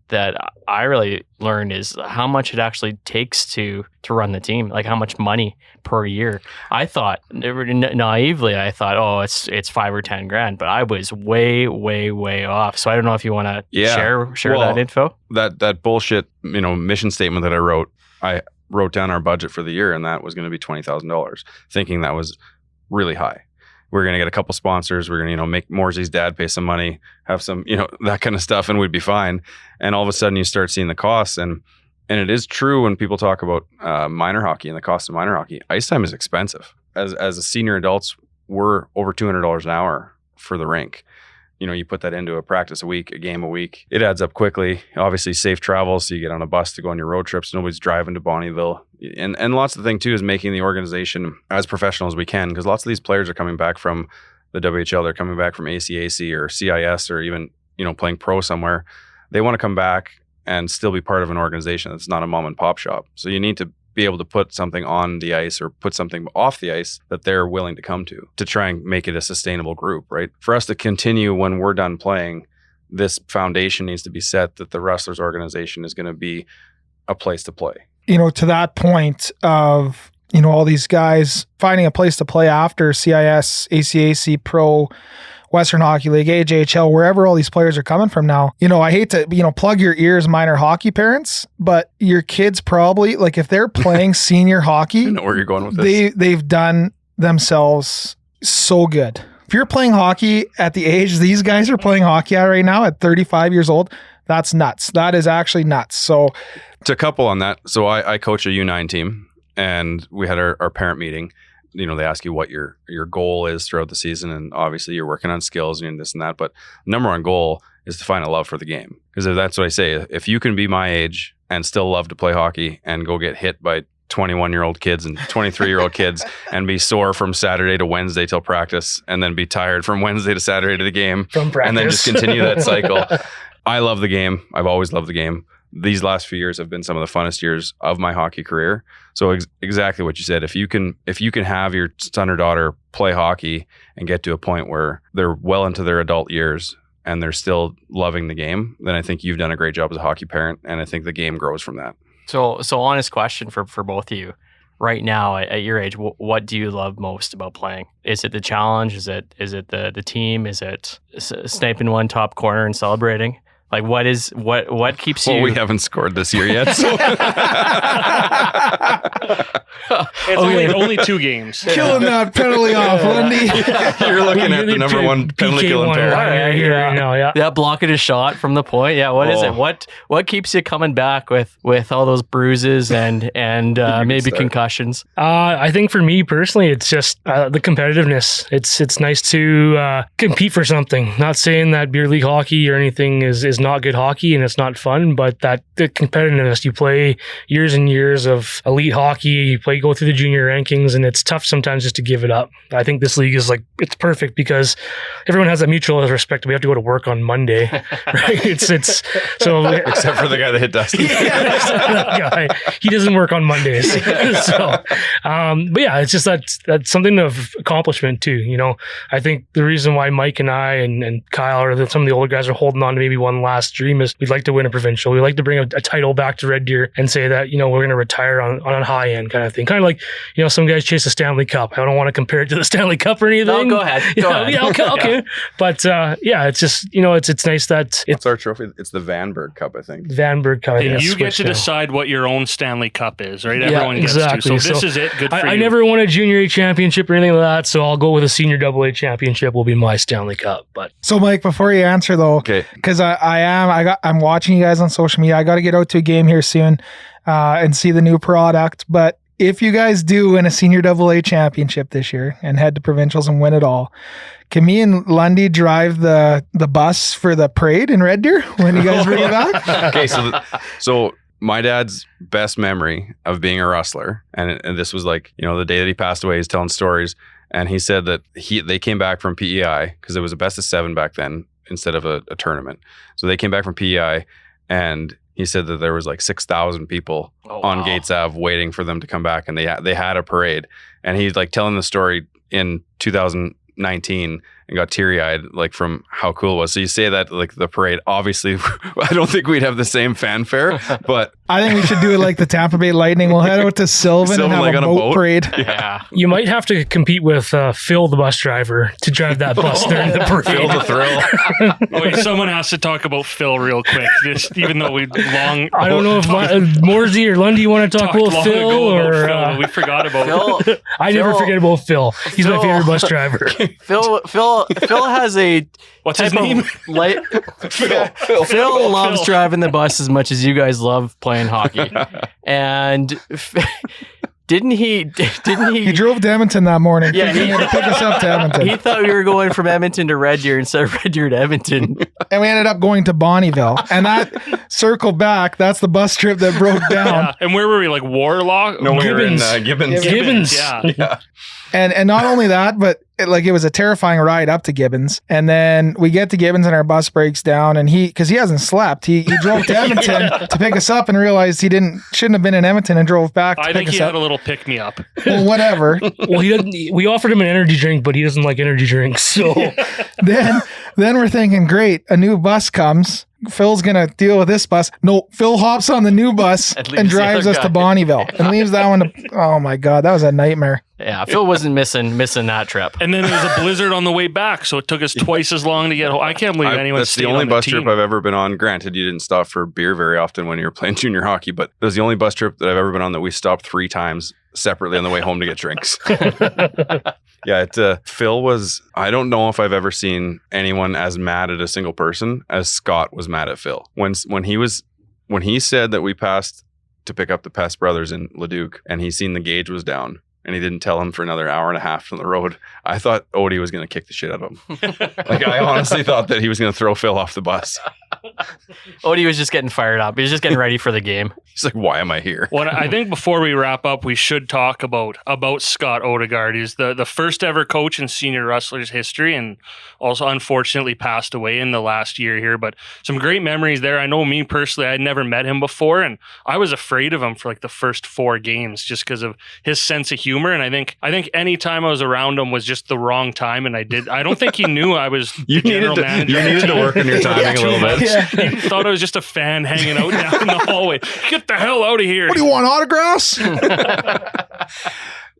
I really learned is how much it actually takes to run the team. Like how much money per year. I thought naively, oh, it's 5 or 10 grand, but I was way off. So I don't know if you want to share that info. That bullshit mission statement that I wrote down our budget for the year, and that was going to be $20,000, thinking that was really high. We're going to get a couple sponsors. We're going to, make Morsey's dad pay some money, have some, that kind of stuff, and we'd be fine. And all of a sudden you start seeing the costs. And it is true when people talk about minor hockey and the cost of minor hockey, ice time is expensive. As a senior adults, we're over $200 an hour for the rink. You put that into a practice a week, a game a week, it adds up quickly. Obviously safe travel. So you get on a bus to go on your road trips. Nobody's driving to Bonnyville. And lots of the thing too is making the organization as professional as we can, because lots of these players are coming back from the WHL. They're coming back from ACAC or CIS or even, playing pro somewhere. They want to come back and still be part of an organization that's not a mom and pop shop. So you need to be able to put something on the ice or put something off the ice that they're willing to come to try and make it a sustainable group, right? For us to continue when we're done playing, this foundation needs to be set that the Rustlers organization is going to be a place to play. To that point of, all these guys finding a place to play after CIS, ACAC, Pro, Western Hockey League, AJHL, wherever all these players are coming from now. I hate to, plug your ears, minor hockey parents, but your kids probably, like if they're playing senior hockey, I know where you're going with this. They've done themselves so good. If you're playing hockey at the age these guys are playing hockey at right now at 35 years old, that's nuts. That is actually nuts. So to couple on that, so I coach a U9 team, and we had our parent meeting. They ask you what your goal is throughout the season, and obviously you're working on skills and this and that, but number one goal is to find a love for the game. Because that's what I say. If you can be my age and still love to play hockey and go get hit by 21-year-old kids and 23-year-old kids and be sore from Saturday to Wednesday till practice, and then be tired from Wednesday to Saturday to the game, and then just continue that cycle. I love the game. I've always loved the game. These last few years have been some of the funnest years of my hockey career. So exactly what you said. If you can have your son or daughter play hockey and get to a point where they're well into their adult years and they're still loving the game, then I think you've done a great job as a hockey parent, and I think the game grows from that. So honest question for both of you. Right now, at your age, what do you love most about playing? Is it the challenge? Is it the team? Is it sniping one top corner and celebrating? Like what keeps you? Well, we haven't scored this year yet. So. It's only 2 games. Killing that penalty off, Lundy. You're looking at the number one penalty killing pair. Yeah. That blocking a shot from the point. Yeah. What is it? What keeps you coming back with all those bruises and maybe concussions? I think for me personally, it's just the competitiveness. It's nice to compete for something. Not saying that beer league hockey or anything is not good hockey and it's not fun, but that the competitiveness. You play years and years of elite hockey. You go through the junior rankings, and it's tough sometimes just to give it up. I think this league is it's perfect because everyone has that mutual respect. We have to go to work on Monday, right? It's so except for the guy that hit Dustin. That guy, he doesn't work on Mondays. So, but yeah, it's just that's something of accomplishment too. I think the reason why Mike and I and Kyle or some of the older guys are holding on to maybe one last dream is we'd like to win a provincial. We'd like to bring a title back to Red Deer and say that we're going to retire on a high end kind of thing. Kind of like some guys chase a Stanley Cup. I don't want to compare it to the Stanley Cup or anything. No, go ahead. Yeah, okay. But it's just it's nice that it's our trophy. It's the Vanberg Cup, I think. Vanberg Cup. And you get to decide what your own Stanley Cup is, right? Yeah, Everyone gets to. So this is it. Good for you. I never won a junior A championship or anything like that, so I'll go with a senior AA championship. Will be my Stanley Cup. But so, Mike, before you answer though, okay, because I'm watching you guys on social media. I got to get out to a game here soon and see the new product. But if you guys do win a senior AA championship this year and head to provincials and win it all, can me and Lundy drive the bus for the parade in Red Deer when you guys bring it back? Okay, so my dad's best memory of being a Rustler, and this was the day that he passed away, he's telling stories, and he said that they came back from PEI because it was a best of 7 back then instead of a tournament. So they came back from PEI, and he said that there was 6,000 people on Gates Ave waiting for them to come back, and they had a parade. And he's telling the story in 2019 and got teary-eyed from how cool it was. So you say that the parade, obviously I don't think we'd have the same fanfare, but I think we should do it like the Tampa Bay Lightning. We'll head out to Sylvan and have a boat parade. Yeah. You might have to compete with Phil, the bus driver, to drive that bus during the parade. Phil the Thrill. Wait, someone has to talk about Phil real quick. Even though we I don't know if Morsey or Lundy want to talk about Phil or we forgot about Phil. I never forget about Phil. He's my favorite bus driver. Phil has a what's his name? Phil loves driving the bus as much as you guys love playing hockey. And didn't he He drove to Edmonton that morning. Yeah, he had to pick us up to Edmonton. He thought we were going from Edmonton to Red Deer instead of Red Deer to Edmonton. And we ended up going to Bonnyville. And that circle back, that's the bus trip that broke down. Yeah. And where were we? Warlock? No, we were in Gibbons. Gibbons. Yeah. And not only that, but it was a terrifying ride up to Gibbons. And then we get to Gibbons and our bus breaks down, and because he hasn't slept, he drove to Edmonton to pick us up and realized he shouldn't have been in Edmonton and drove back to pick us up. I think he had a little pick me up. Well, whatever. Well, we offered him an energy drink, but he doesn't like energy drinks. So then we're thinking, great, a new bus comes. Phil's going to deal with this bus. No, Phil hops on the new bus And and leaves the drives other us to guy. Bonneville and leaves that one to, oh my God, that was a nightmare. Yeah, Phil wasn't missing that trip. And then there was a blizzard on the way back, so it took us twice as long to get home. I can't believe anyone That's stayed the only on bus the trip team. I've ever been on. Granted, you didn't stop for beer very often when you were playing junior hockey, but it was the only bus trip that I've ever been on that we stopped 3 times separately on the way home to get drinks. Yeah, Phil was, I don't know if I've ever seen anyone as mad at a single person as Scott was mad at Phil. When he said that we passed to pick up the Pest Brothers in Leduc and he seen the gauge was down and he didn't tell him for another hour and a half on the road, I thought Odie was going to kick the shit out of him. Like, I honestly thought that he was going to throw Phil off the bus. Odie was just getting fired up. He was just getting ready for the game. He's like, why am I here? Well, I think before we wrap up, we should talk about Scott Odegaard. He's the first ever coach in senior Rustlers history, and also unfortunately passed away in the last year here. But some great memories there. I know me personally, I'd never met him before, and I was afraid of him for like the first 4 games just because of his sense of humor. And I think any time I was around him was just the wrong time, and I don't think he knew I was the general manager. You needed to work on your timing a little bit. Yeah. He thought I was just a fan hanging out down the hallway. Get the hell out of here. What do you want, autographs?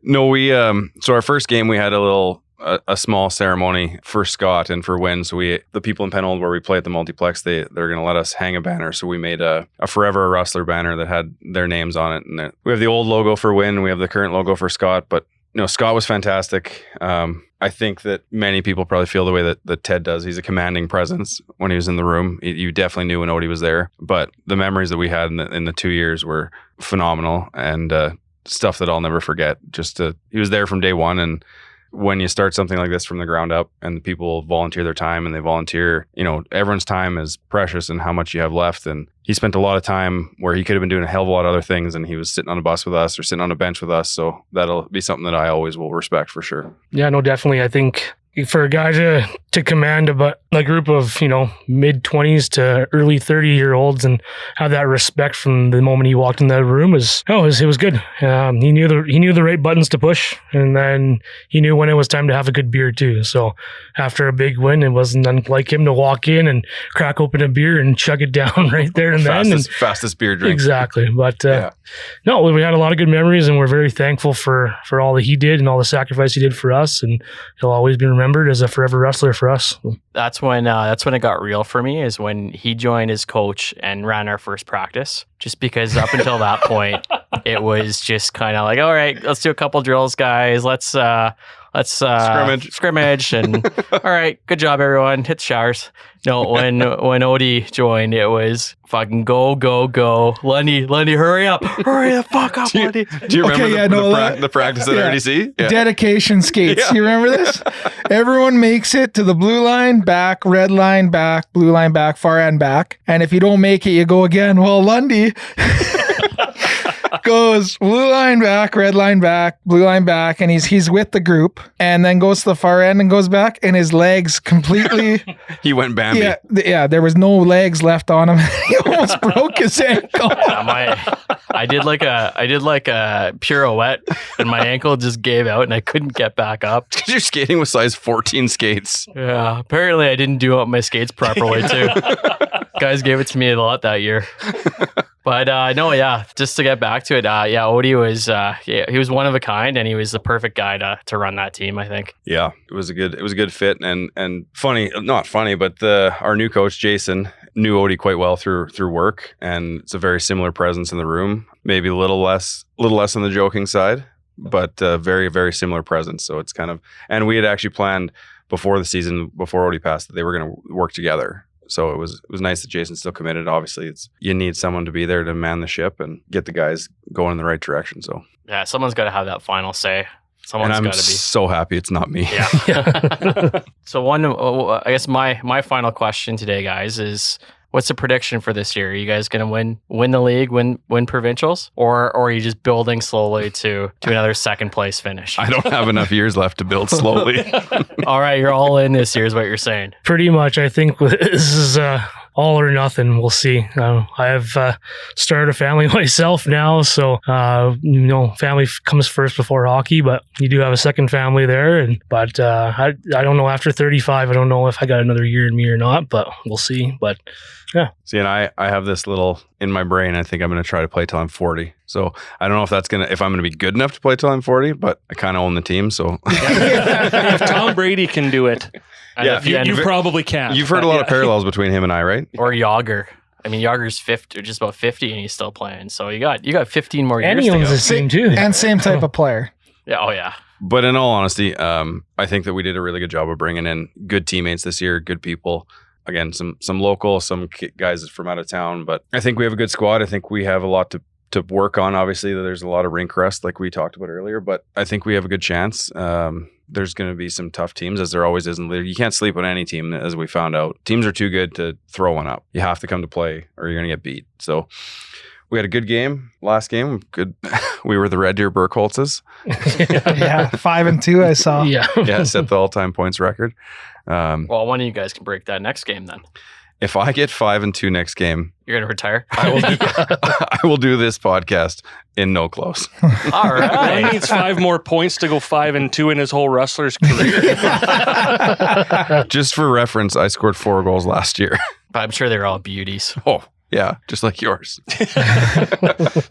No, we so our first game we had a small ceremony for Scott and for Wynn. So the people in Penhold where we play at the multiplex, they're going to let us hang a banner. So we made a Forever a Rustler banner that had their names on it. And we have the old logo for Wynn, we have the current logo for Scott. But Scott was fantastic. I think that many people probably feel the way that Ted does. He's a commanding presence when he was in the room. You definitely knew when Odie was there. But the memories that we had in the 2 years were phenomenal and stuff that I'll never forget. He was there from day one, and when you start something like this from the ground up and the people volunteer their time and they volunteer, everyone's time is precious and how much you have left. And he spent a lot of time where he could have been doing a hell of a lot of other things, and he was sitting on a bus with us or sitting on a bench with us. So that'll be something that I always will respect for sure. Yeah, no, definitely. I think for a guy to command a group of mid-20s to early 30-year-olds and have that respect from the moment he walked in that room it was good. He knew the right buttons to push, and then he knew when it was time to have a good beer too. So after a big win, it wasn't unlike him to walk in and crack open a beer and chug it down right there and then. Fastest beer drink. Exactly. But Yeah. no, we had a lot of good memories, and we're very thankful for all that he did and all the sacrifice he did for us, and he'll always be remembered as a forever wrestler for us. That's when it got real for me, is when he joined as coach and ran our first practice. Just because up until that point, it was just kind of like, all right, let's do a couple drills, guys. Let's scrimmage, and all right, good job, everyone. Hit the showers. No, when Odie joined, it was fucking go. Lundy, hurry the fuck up, Lundy. Do you remember the practice at RDC? Yeah. Dedication skates. Yeah. You remember this? Everyone makes it to the blue line, back, red line, back, blue line, back, far end, back. And if you don't make it, you go again. Well, Lundy goes blue line back, red line back, blue line back, and he's with the group, and then goes to the far end and goes back, and his legs completely He went Bambi. yeah, there was no legs left on him. He almost broke his ankle. I did like a pirouette, and my ankle just gave out, and I couldn't get back up. Because you're skating with size 14 skates. Yeah, apparently I didn't do up my skates properly too. Guys gave it to me a lot that year. But just to get back to it, Odie was he was one of a kind, and he was the perfect guy to run that team, I think. Yeah, it was a good fit and funny, not funny, but our new coach Jason knew Odie quite well through work, and it's a very similar presence in the room. Maybe a little less on the joking side, but very, very similar presence. So it's kind of, and we had actually planned before the season, before Odie passed, that they were going to work together. So it was nice that Jason's still committed. Obviously, you need someone to be there to man the ship and get the guys going in the right direction. So yeah, someone's got to have that final say. And I'm so happy it's not me. Yeah. So I guess my final question today, guys, is what's the prediction for this year? Are you guys going to win the league, win provincials, or are you just building slowly to another second place finish? I don't have enough years left to build slowly. All right, you're all in this year is what you're saying. Pretty much. I think this is all or nothing. We'll see. I have started a family myself now, so family comes first before hockey. But you do have a second family there, but I don't know. After 35, I don't know if I got another year in me or not. But we'll see. But See, and I have this little in my brain. I think I'm going to try to play till I'm 40. So I don't know if I'm going to be good enough to play till I'm 40, but I kind of own the team. So if Tom Brady can do it, you probably can. You've heard a lot of parallels between him and I, right? Or Yager. I mean, Yager's 50, or just about 50, and he's still playing. So you got 15 more And years he to owns go. this team too. And same type of player. Yeah. Oh yeah. But in all honesty, I think that we did a really good job of bringing in good teammates this year, good people. Again, some local, some guys from out of town. But I think we have a good squad. I think we have a lot to work on. Obviously, there's a lot of rink rust like we talked about earlier, but I think we have a good chance. There's going to be some tough teams, as there always is in the league. You can't sleep on any team, as we found out. Teams are too good to throw one up. You have to come to play or you're going to get beat. So we had a good game. Last game, good. We were the Red Deer Burkholtzes. Yeah, 5-2 I saw. Yeah. Yeah, set the all-time points record. Well, one of you guys can break that next game then. If I get 5-2 next game, You're going to retire? I will do this podcast in no clothes. All right. He needs 5 more points to go 5-2 in his whole Rustlers career. Just for reference, I scored 4 goals last year. But I'm sure they're all beauties. Oh, yeah, just like yours.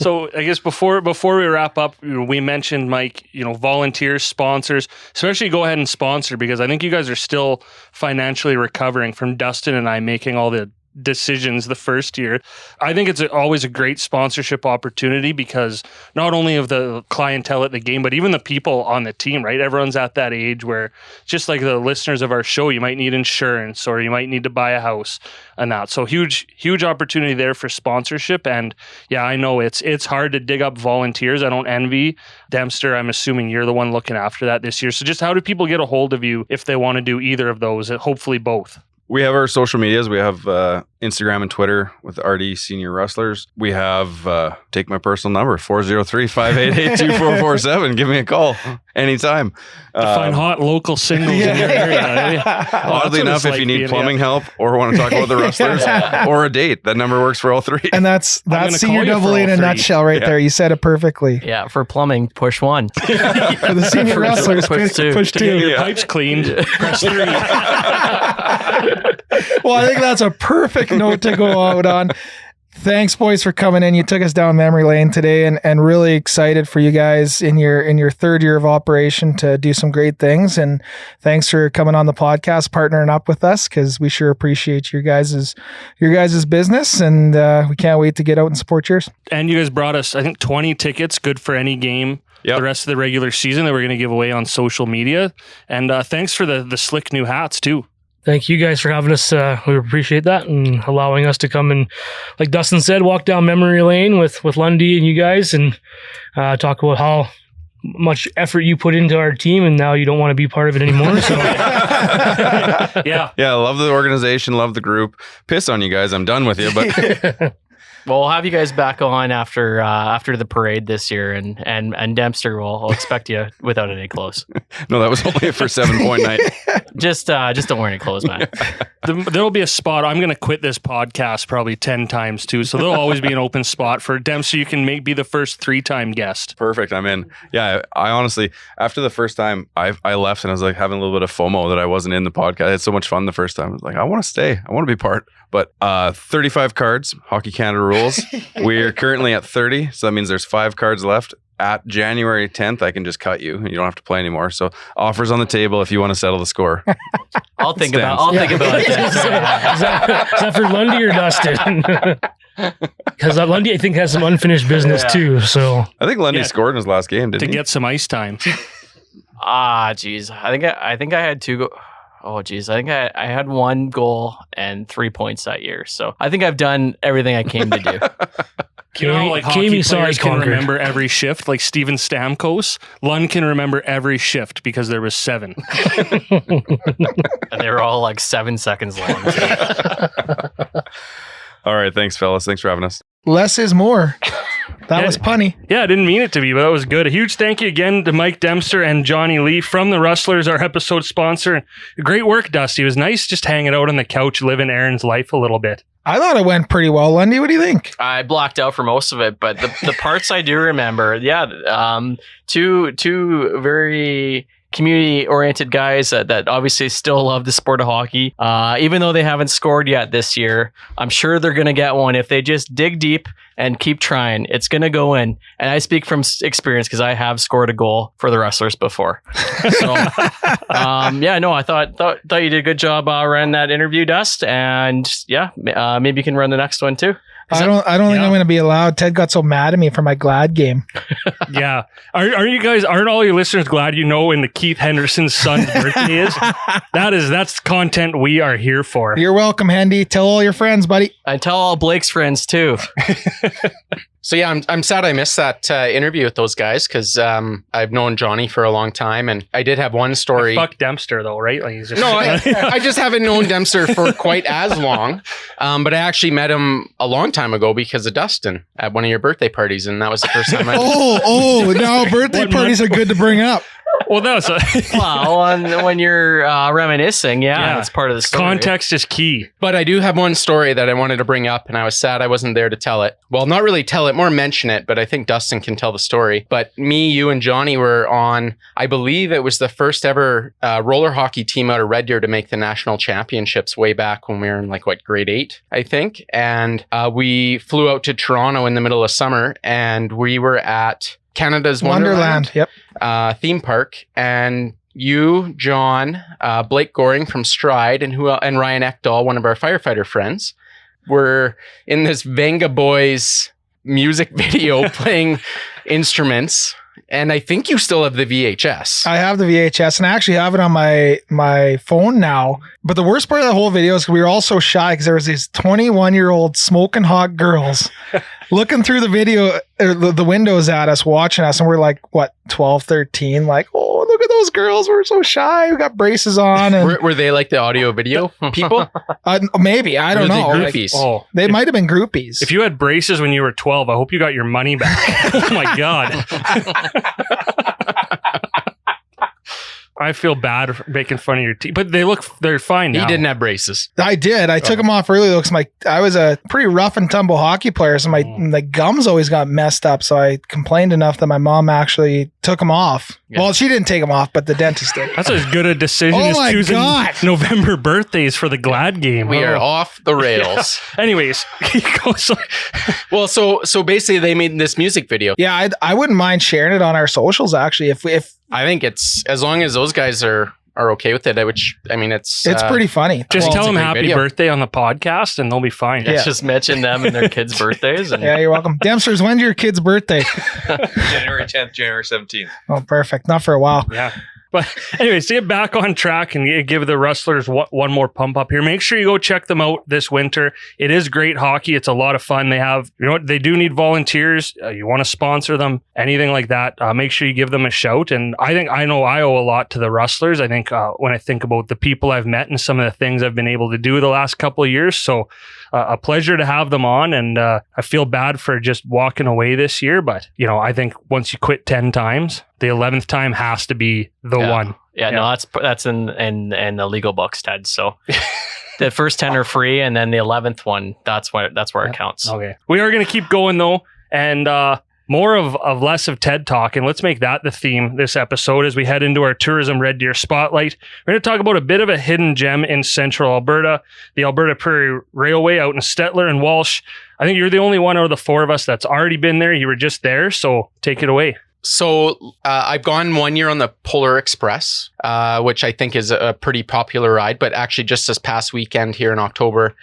So I guess before we wrap up, we mentioned, Mike, volunteers, sponsors, especially go ahead and sponsor, because I think you guys are still financially recovering from Dustin and I making all the decisions the first year. I think it's always a great sponsorship opportunity because not only of the clientele at the game, but even the people on the team, right? Everyone's at that age where, just like the listeners of our show, you might need insurance or you might need to buy a house and that. So huge opportunity there for sponsorship. And yeah, I know it's hard to dig up volunteers. I don't envy Dempster. I'm assuming you're the one looking after that this year. So just how do people get a hold of you if they want to do either of those? Hopefully both. We have our social medias. We have Instagram and Twitter with RD Senior Rustlers. We have, take my personal number, 403-588-2447. Give me a call anytime. To find hot local singles in your area. Oddly enough, if you need plumbing help or want to talk about the Rustlers or a date, that number works for all 3. And that's Senior Double A in a nutshell right there. You said it perfectly. Yeah, for plumbing, push 1. For the Senior Rustlers, push 2. To get your pipes cleaned, press 3. Well, I think that's a perfect note to go out on. Thanks, boys, for coming in. You took us down memory lane today, and really excited for you guys in your third year of operation to do some great things. And thanks for coming on the podcast, partnering up with us, because we sure appreciate your guys' business, and we can't wait to get out and support yours. And you guys brought us, I think, 20 tickets, good for any game. Yep. The rest of the regular season that we're going to give away on social media. And thanks for the slick new hats too. Thank you guys for having us. We appreciate that and allowing us to come and, like Dustin said, walk down memory lane with Lundy and you guys and talk about how much effort you put into our team and now you don't want to be part of it anymore. So yeah, love the organization, love the group. Piss on you guys. I'm done with you, but well, we'll have you guys back on after the parade this year, and Dempster will expect you without any clothes. No, that was only for 7-point night. Just don't wear any clothes, man. There'll be a spot. I'm going to quit this podcast probably 10 times too, so there'll always be an open spot for Dempster. You can be the first 3-time guest. Perfect. I'm in. Yeah, I honestly, after the first time, I left and I was like having a little bit of FOMO that I wasn't in the podcast. I had so much fun the first time. I was like, I want to stay. I want to be part. But 35 cards, Hockey Canada rules. We're currently at 30, so that means there's 5 cards left. At January 10th, I can just cut you. You don't have to play anymore. So offers on the table if you want to settle the score. I'll think about it. Is that for Lundy or Dustin? Because Lundy, I think, has some unfinished business too. So I think Lundy scored in his last game, didn't he? To get some ice time. Geez. I think I had 2 Oh, geez. I think I had 1 goal and 3 points that year. So I think I've done everything I came to do. Hockey players can remember every shift, like Steven Stamkos. Lund can remember every shift because there was 7. And they were all like 7 seconds long. All right. Thanks, fellas. Thanks for having us. Less is more. That was punny. Yeah, I didn't mean it to be, but that was good. A huge thank you again to Mike Dempster and Jonny Li from the Rustlers, our episode sponsor. Great work, Dusty. It was nice just hanging out on the couch, living Aaron's life a little bit. I thought it went pretty well, Lundy. What do you think? I blocked out for most of it, but the parts I do remember, 2 very community-oriented guys that obviously still love the sport of hockey. Even though they haven't scored yet this year, I'm sure they're going to get one if they just dig deep and keep trying. It's going to go in. And I speak from experience because I have scored a goal for the Rustlers before. So, I thought you did a good job running that interview, Dust. And maybe you can run the next one too. I don't think I'm going to be allowed. Ted got so mad at me for my Glad game. Yeah. Aren't all your listeners glad you know when the Keith Henderson's son's birthday is? That's content we are here for. You're welcome, Hendy. Tell all your friends, buddy. And tell all Blake's friends too. So yeah, I'm sad I missed that interview with those guys because I've known Johnny for a long time, and I did have one story. Fuck Dempster though, right? Like he's just I just haven't known Dempster for quite as long, but I actually met him a long time ago because of Dustin at one of your birthday parties, and that was the first time I. Now birthday parties are good to bring up. Well, no. So when you're reminiscing, that's part of the story. Context is key. But I do have one story that I wanted to bring up, and I was sad I wasn't there to tell it. Well, not really tell it, more mention it, but I think Dustin can tell the story. But me, you, and Johnny were on, I believe it was the first ever roller hockey team out of Red Deer to make the national championships way back when we were in grade 8, I think. And we flew out to Toronto in the middle of summer, and we were at Canada's Wonderland. Yep. Theme park, and you, John, Blake Goring from Stride, and Ryan Ekdahl, one of our firefighter friends, were in this Venga Boys music video playing instruments. And I think you still have the VHS. I have the VHS, and I actually have it on my phone now. But the worst part of the whole video is we were all so shy because there was these 21-year-old smoking hot girls looking through the video, the windows at us, watching us. And we're like, 12, 13? Like, oh, look at those girls. We're so shy. We got braces on. And were they like the audio video people? Maybe. I don't know. Groupies? They might have been groupies. If you had braces when you were 12, I hope you got your money back. Oh my God. I feel bad for making fun of your teeth, but they're fine now. He didn't have braces. I did. I took them off early though, because I was a pretty rough and tumble hockey player, so my gums always got messed up. So I complained enough that my mom actually took them off. Yeah. Well, she didn't take them off, but the dentist did. That's as good a decision as choosing November birthdays for the Glad game. We are off the rails. Yeah. Anyways, well, so basically they made this music video. Yeah, I wouldn't mind sharing it on our socials actually. If I think it's as long as those guys are okay with it, it's pretty funny. Just tell them happy birthday on the podcast and they'll be fine. Yeah. Just mention them and their kids' birthdays. Yeah, you're welcome. Dempsters, when's your kid's birthday? January 10th, January 17th. Oh, perfect. Not for a while. Yeah. But anyways, to get back on track and give the Rustlers one more pump up here, make sure you go check them out this winter. It is great hockey. It's a lot of fun. They do need volunteers. You want to sponsor them, anything like that. Make sure you give them a shout. And I know I owe a lot to the Rustlers. I think when I think about the people I've met and some of the things I've been able to do the last couple of years. So a pleasure to have them on. And I feel bad for just walking away this year. But, I think once you quit 10 times, the 11th time has to be the one. Yeah, no, that's in the legal books, Ted. So the first 10 are free, and then the 11th one, that's where it counts. Okay. We are going to keep going though, and more of less of TED talk, and let's make that the theme this episode as we head into our Tourism Red Deer Spotlight. We're going to talk about a bit of a hidden gem in central Alberta, the Alberta Prairie Railway out in Stettler and Walsh. I think you're the only one out of the four of us that's already been there. You were just there, so take it away. So I've gone 1 year on the Polar Express, which I think is a pretty popular ride. But actually just this past weekend here in October,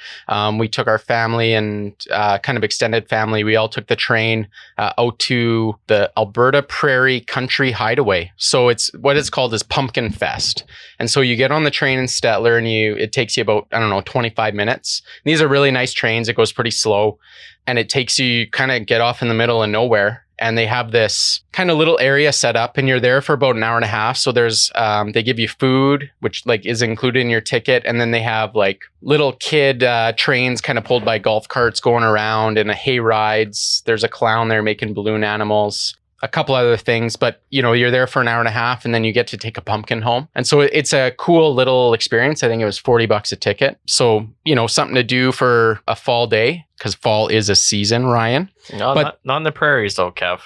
we took our family and kind of extended family. We all took the train out to the Alberta Prairie Country Hideaway. So what it's called is Pumpkin Fest. And so you get on the train in Stettler and it takes you about, 25 minutes. And these are really nice trains. It goes pretty slow and it takes you kind of get off in the middle of nowhere. And they have this kind of little area set up and you're there for about an hour and a half. So there's, they give you food, which is included in your ticket. And then they have little kid trains kind of pulled by golf carts going around and hay rides. There's a clown there making balloon animals. a couple other things, but you're there for an hour and a half and then you get to take a pumpkin home. And so it's a cool little experience. I think it was $40 a ticket. So, something to do for a fall day, because fall is a season, Ryan. No, but not in the prairies though, Kev.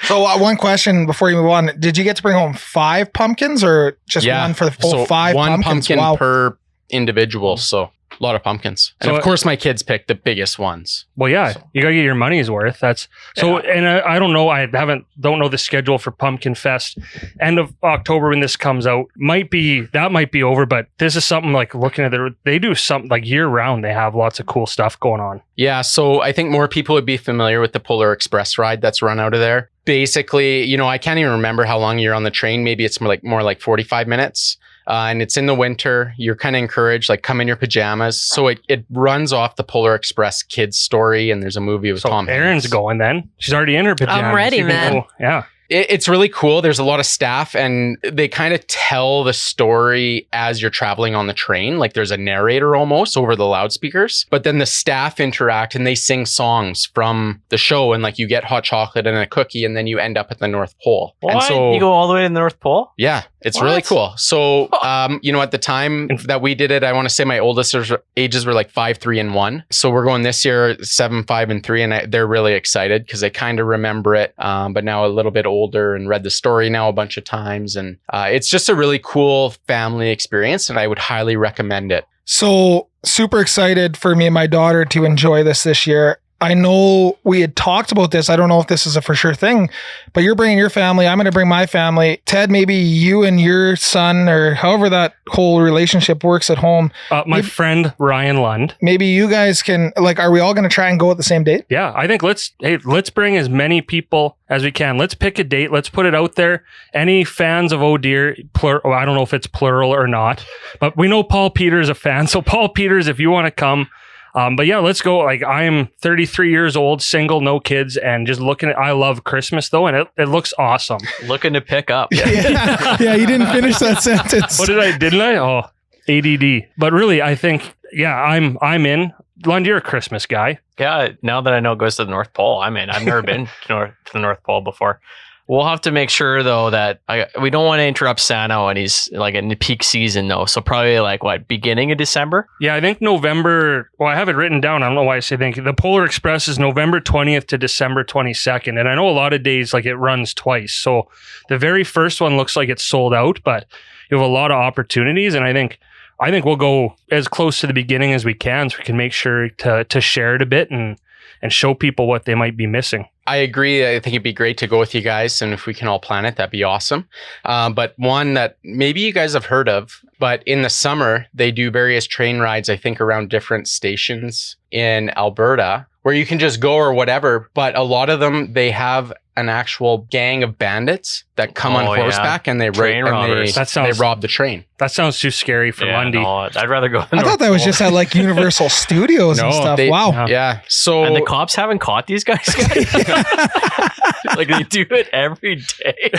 So one question before you move on. Did you get to bring home 5 pumpkins or just one for the full 5 one pumpkins? pumpkin per individual. So a lot of pumpkins. And So of course my kids picked the biggest ones. Well, yeah, you gotta get your money's worth. That's so. Yeah. And I don't know. Don't know the schedule for Pumpkin Fest. End of October when this comes out might be over. But this is something like looking at they do something like year round. They have lots of cool stuff going on. Yeah. So I think more people would be familiar with the Polar Express ride that's run out of there. Basically, I can't even remember how long you're on the train. Maybe it's more like 45 minutes. And it's in the winter. You're kind of encouraged, like come in your pajamas. So it runs off the Polar Express kids story, and there's a movie with Tom Hanks. Erin's going then. She's already in her pajamas. I'm ready, even man. though- yeah. It's really cool. There's a lot of staff and they kind of tell the story as you're traveling on the train. Like there's a narrator almost over the loudspeakers, but then the staff interact and they sing songs from the show, and like you get hot chocolate and a cookie and then you end up at the North Pole. What? And so You go all the way to the North Pole? yeah, it's What? really cool. So, at the time that we did it, I want to say my oldest ages were like 5, 3, and 1. So we're going this year 7, 5, and 3, and they're really excited because they kind of remember it, but now a little bit older and read the story now a bunch of times, and it's just a really cool family experience, and I would highly recommend it. So super excited for me and my daughter to enjoy this year. I know we had talked about this. I don't know if this is a for sure thing, but you're bringing your family. I'm going to bring my family. Ted, maybe you and your son, or however that whole relationship works at home. My friend Ryan Lund. Maybe you guys can, are we all going to try and go at the same date? Yeah, I think let's bring as many people as we can. Let's pick a date. Let's put it out there. Any fans of Oh Dear, I don't know if it's plural or not, but we know Paul Peters is a fan. So Paul Peters, if you want to come. But yeah, let's go. Like I'm 33 years old, single, no kids, and just I love Christmas though, and it looks awesome. Looking to pick up. Yeah, you didn't finish that sentence. Didn't I? Oh, ADD. But really, I think, yeah, I'm in. Lund, you're a Christmas guy. Yeah, now that I know it goes to the North Pole, I'm in. I've never been to the North Pole before. We'll have to make sure though that we don't want to interrupt Santa when he's like in the peak season though. So probably beginning of December? Yeah, I think November. Well, I have it written down. I don't know why I say think. The Polar Express is November 20th to December 22nd. And I know a lot of days it runs twice. So the very first one looks like it's sold out, but you have a lot of opportunities. And I think we'll go as close to the beginning as we can so we can make sure to share it a bit and show people what they might be missing. I agree. I think it'd be great to go with you guys, and if we can all plan it, that'd be awesome. But one that maybe you guys have heard of, but in the summer, they do various train rides, I think, around different stations in Alberta, where you can just go or whatever. But a lot of them, they have an actual gang of bandits that come on horseback and they robbers. They rob the train. That sounds too scary for Lundy. No, I'd rather go. I thought that was just at Universal Studios and stuff. Wow. Yeah. So and the cops haven't caught these guys yet? They do it every day.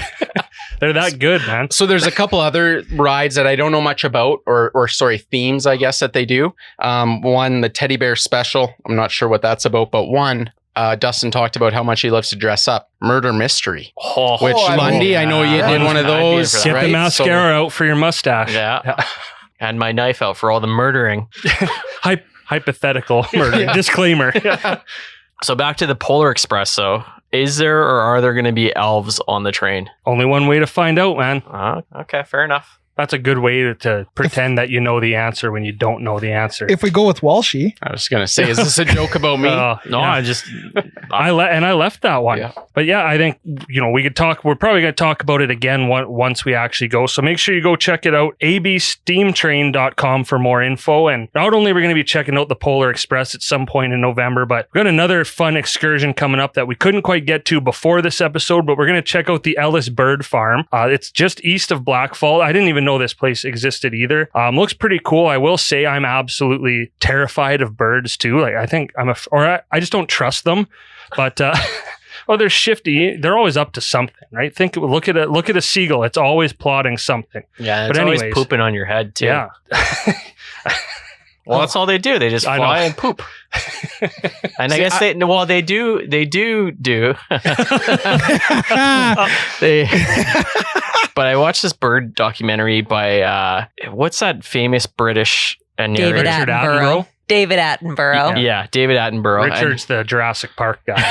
They're that good, man. So there's a couple other rides that I don't know much about, or themes, I guess, that they do. One, the Teddy Bear Special. I'm not sure what that's about, but one, Dustin talked about how much he loves to dress up. Murder Mystery. Which Lundy, I know you did one of those. Get the mascara out for your mustache. Yeah. And my knife out for all the murdering. Hypothetical murder. Disclaimer. So back to the Polar Express, though. Is there or are there going to be elves on the train? Only one way to find out, man. Okay, fair enough. That's a good way to pretend that you know the answer when you don't know the answer. If we go with Walshy. I was going to say, is this a joke about me? No, yeah. I left that one. Yeah. But yeah, I think, we could talk, we're probably going to talk about it again once we actually go. So make sure you go check it out, absteamtrain.com for more info. And not only are we going to be checking out the Polar Express at some point in November, but we've got another fun excursion coming up that we couldn't quite get to before this episode, but we're going to check out the Ellis Bird Farm. It's just east of Blackfall. I didn't even know this place existed either. Looks pretty cool. I will say I'm absolutely terrified of birds too. I think I just don't trust them. But they're shifty. They're always up to something, right? Look at a seagull. It's always plotting something. Yeah, but it's always pooping on your head too. Yeah. Well, that's all they do. They just I fly know. and poop. And I guess they do. They. But I watched this bird documentary by what's that famous British narrator? David Richard Attenborough. Attenborough? David Attenborough. Yeah, David Attenborough. Richard's the Jurassic Park guy.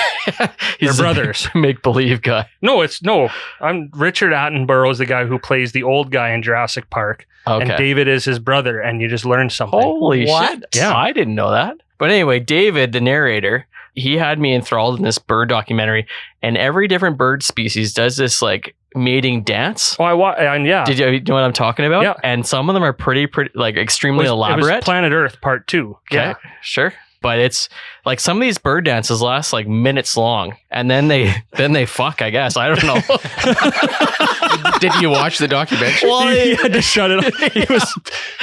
He's They're brothers. Make believe guy. I'm Richard Attenborough is the guy who plays the old guy in Jurassic Park. Okay. And David is his brother, and you just learned something. Holy What? shit. Yeah. I didn't know that. But anyway, David, the narrator, he had me enthralled in this bird documentary, and every different bird species does this like mating dance. Oh, and yeah. Did you know what I'm talking about? Yeah. And some of them are pretty like extremely It elaborate. was Planet Earth Part 2. Okay, Yeah. sure. But it's like some of these bird dances last like minutes long, and then they fuck. I guess I don't know. Did you watch the documentary? Well, He had to shut it off. He was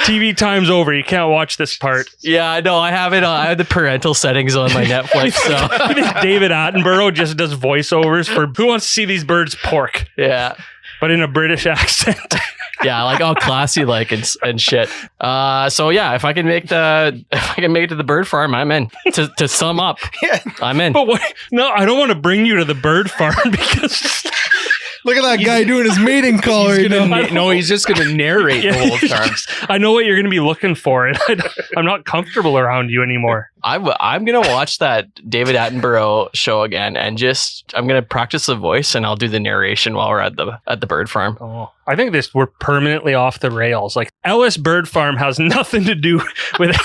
TV time's over. You can't watch this part. yeah, I know. I have it. I have the parental settings on my Netflix. So I think David Attenborough just does voiceovers for who wants to see these birds pork, yeah. but in a British accent. Yeah, like all classy like and shit. So yeah, if I can make it to the bird farm, I'm in. To sum up, Yeah. I'm in. But what? No, I don't want to bring you to the bird farm because Look at that guy doing his mating call right now. He's just going to narrate the whole time. I know what you're going to be looking for, and I'm not comfortable around you anymore. I'm gonna watch that David Attenborough show again, and I'm gonna practice the voice, and I'll do the narration while we're at the bird farm. Oh, I think we're permanently off the rails. Like Ellis Bird Farm has nothing to do with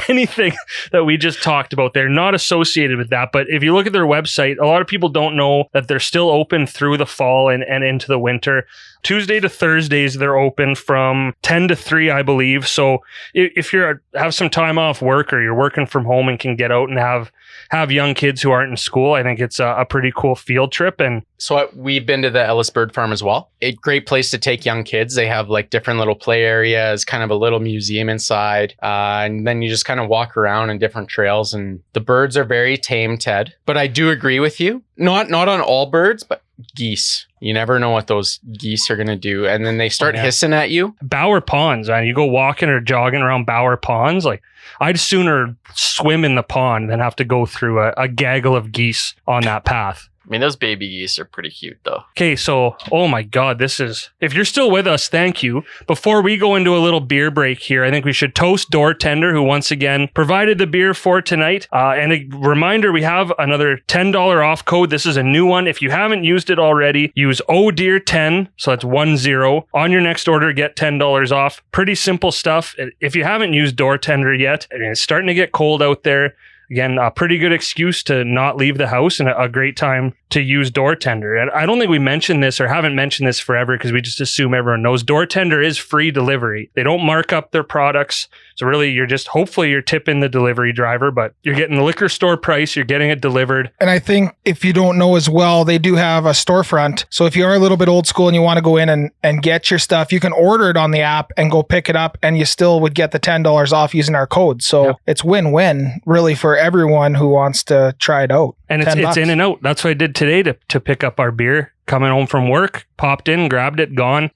anything that we just talked about. They're not associated with that. But if you look at their website, a lot of people don't know that they're still open through the fall and into the winter. Tuesday to Thursdays, they're open from 10 to 3, I believe. So if you have some time off work or you're working from home and can get out and have young kids who aren't in school, I think it's a pretty cool field trip. And So we've been to the Ellis Bird Farm as well. A great place to take young kids. They have like different little play areas, kind of a little museum inside. And then you just kind of walk around in different trails, and the birds are very tame, Ted. But I do agree with you. Not on all birds, but geese. You never know what those geese are going to do. And then they start hissing at you. Bower Ponds, man, you go walking or jogging around Bower Ponds, like I'd sooner swim in the pond than have to go through a gaggle of geese on that path. I mean, those baby geese are pretty cute, though. Okay, so, oh my God, if you're still with us, thank you. Before we go into a little beer break here, I think we should toast Door Tender, who once again provided the beer for tonight. And a reminder, we have another $10 off code. This is a new one. If you haven't used it already, use ODEAR10, so that's 10. On your next order, get $10 off. Pretty simple stuff. If you haven't used Door Tender yet, I mean, it's starting to get cold out there. Again, a pretty good excuse to not leave the house and a great time to use Door Tender. And I don't think we mentioned this or haven't mentioned this forever because we just assume everyone knows. Door Tender is free delivery. They don't mark up their products. So really, hopefully you're tipping the delivery driver, but you're getting the liquor store price, you're getting it delivered. And I think if you don't know as well, they do have a storefront. So if you are a little bit old school and you want to go in and get your stuff, you can order it on the app and go pick it up, and you still would get the $10 off using our code. So It's win-win really for everyone who wants to try it out. And it's in and out. That's what I did today to pick up our beer. Coming home from work, popped in, grabbed it, gone.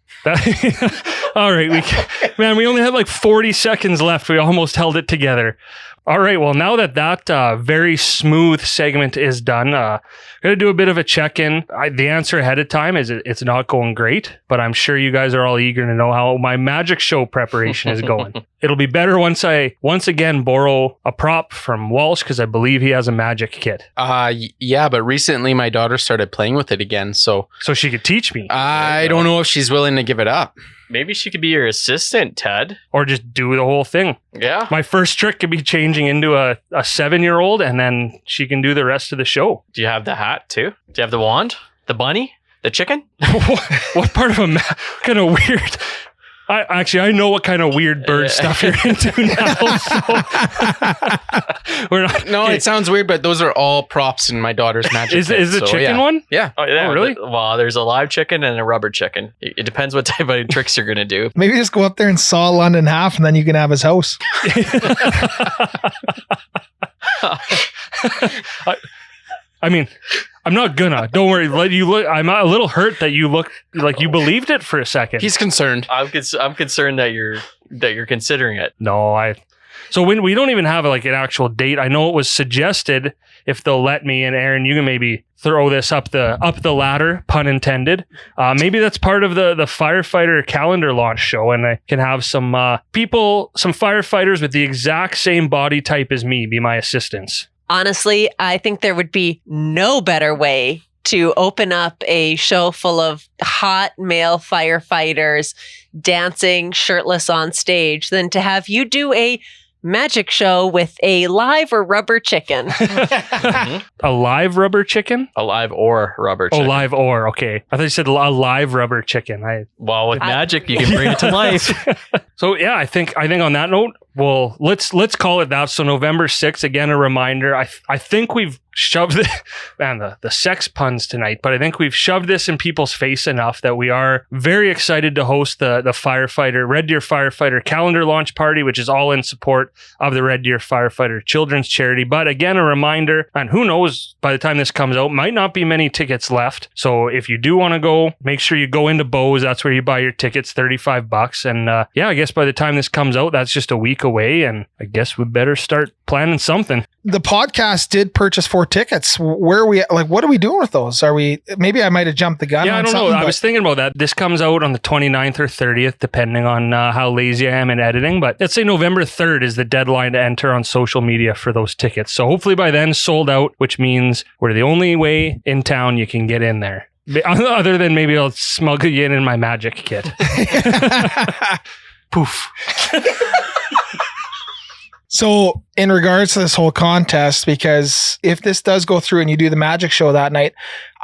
All right, we only had like 40 seconds left. We almost held it together. All right, well, now that very smooth segment is done, going to do a bit of a check-in. The answer ahead of time is it's not going great, but I'm sure you guys are all eager to know how my magic show preparation is going. It'll be better once I once again borrow a prop from Walsh because I believe he has a magic kit. Yeah, but recently my daughter started playing with it again, so she could teach me. I don't know if she's willing to give it up. Maybe she could be your assistant, Ted. Or just do the whole thing. Yeah. My first trick could be changing into a 7-year-old, and then she can do the rest of the show. Do you have the hat too? Do you have the wand? The bunny? The chicken? What part of kind of weird? I know what kind of weird bird stuff you're into now. So we're not. No, it sounds weird, but those are all props in my daughter's magic. Is the so, chicken one? Yeah. Oh, yeah. Oh, really? Well, there's a live chicken and a rubber chicken. It depends what type of tricks you're gonna do. Maybe just go up there and saw Lund in half, and then you can have his house. I mean, I'm not gonna. Don't worry. I'm a little hurt that you look like you believed it for a second. He's concerned. I'm concerned that you're considering it. No, So when we don't even have like an actual date, I know it was suggested, if they'll let me, and Aaron, you can maybe throw this up the ladder, pun intended. Maybe that's part of the firefighter calendar launch show, and I can have some firefighters with the exact same body type as me be my assistants. Honestly, I think there would be no better way to open up a show full of hot male firefighters dancing shirtless on stage than to have you do a magic show with a live or rubber chicken. A live rubber chicken? A live or rubber chicken. Oh, live or, okay. I thought you said a live rubber chicken. Well, with magic, you can bring it to life. So yeah, I think on that note, well, let's call it that. So November 6th, again, a reminder. I think we've shoved it, man, the sex puns tonight, but I think we've shoved this in people's face enough that we are very excited to host the Red Deer Firefighter calendar launch party, which is all in support of the Red Deer Firefighter Children's Charity. But again, a reminder, and who knows, by the time this comes out, might not be many tickets left. So if you do want to go, make sure you go into Bose. That's where you buy your tickets, $35. And yeah, I guess by the time this comes out, that's just a week away. And I guess we better start planning something. The podcast did purchase 4 tickets. Where are we? Like, what are we doing with those? Maybe I might have jumped the gun. Yeah, I don't know. I was thinking about that. This comes out on the 29th or 30th, depending on how lazy I am in editing. But let's say November 3rd is the deadline to enter on social media for those tickets. So hopefully by then, sold out, which means we're the only way in town you can get in there. Other than maybe I'll smuggle you in my magic kit. Poof. So in regards to this whole contest, because if this does go through and you do the magic show that night,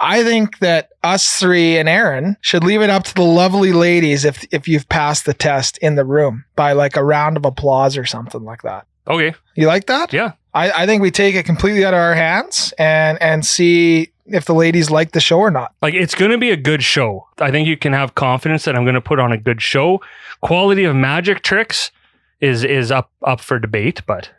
I think that us 3 and Aaron should leave it up to the lovely ladies if you've passed the test in the room by like a round of applause or something like that. Okay. You like that? Yeah. I think we take it completely out of our hands and see if the ladies like the show or not. Like, it's going to be a good show. I think you can have confidence that I'm going to put on a good show. Quality of magic tricks is up for debate, but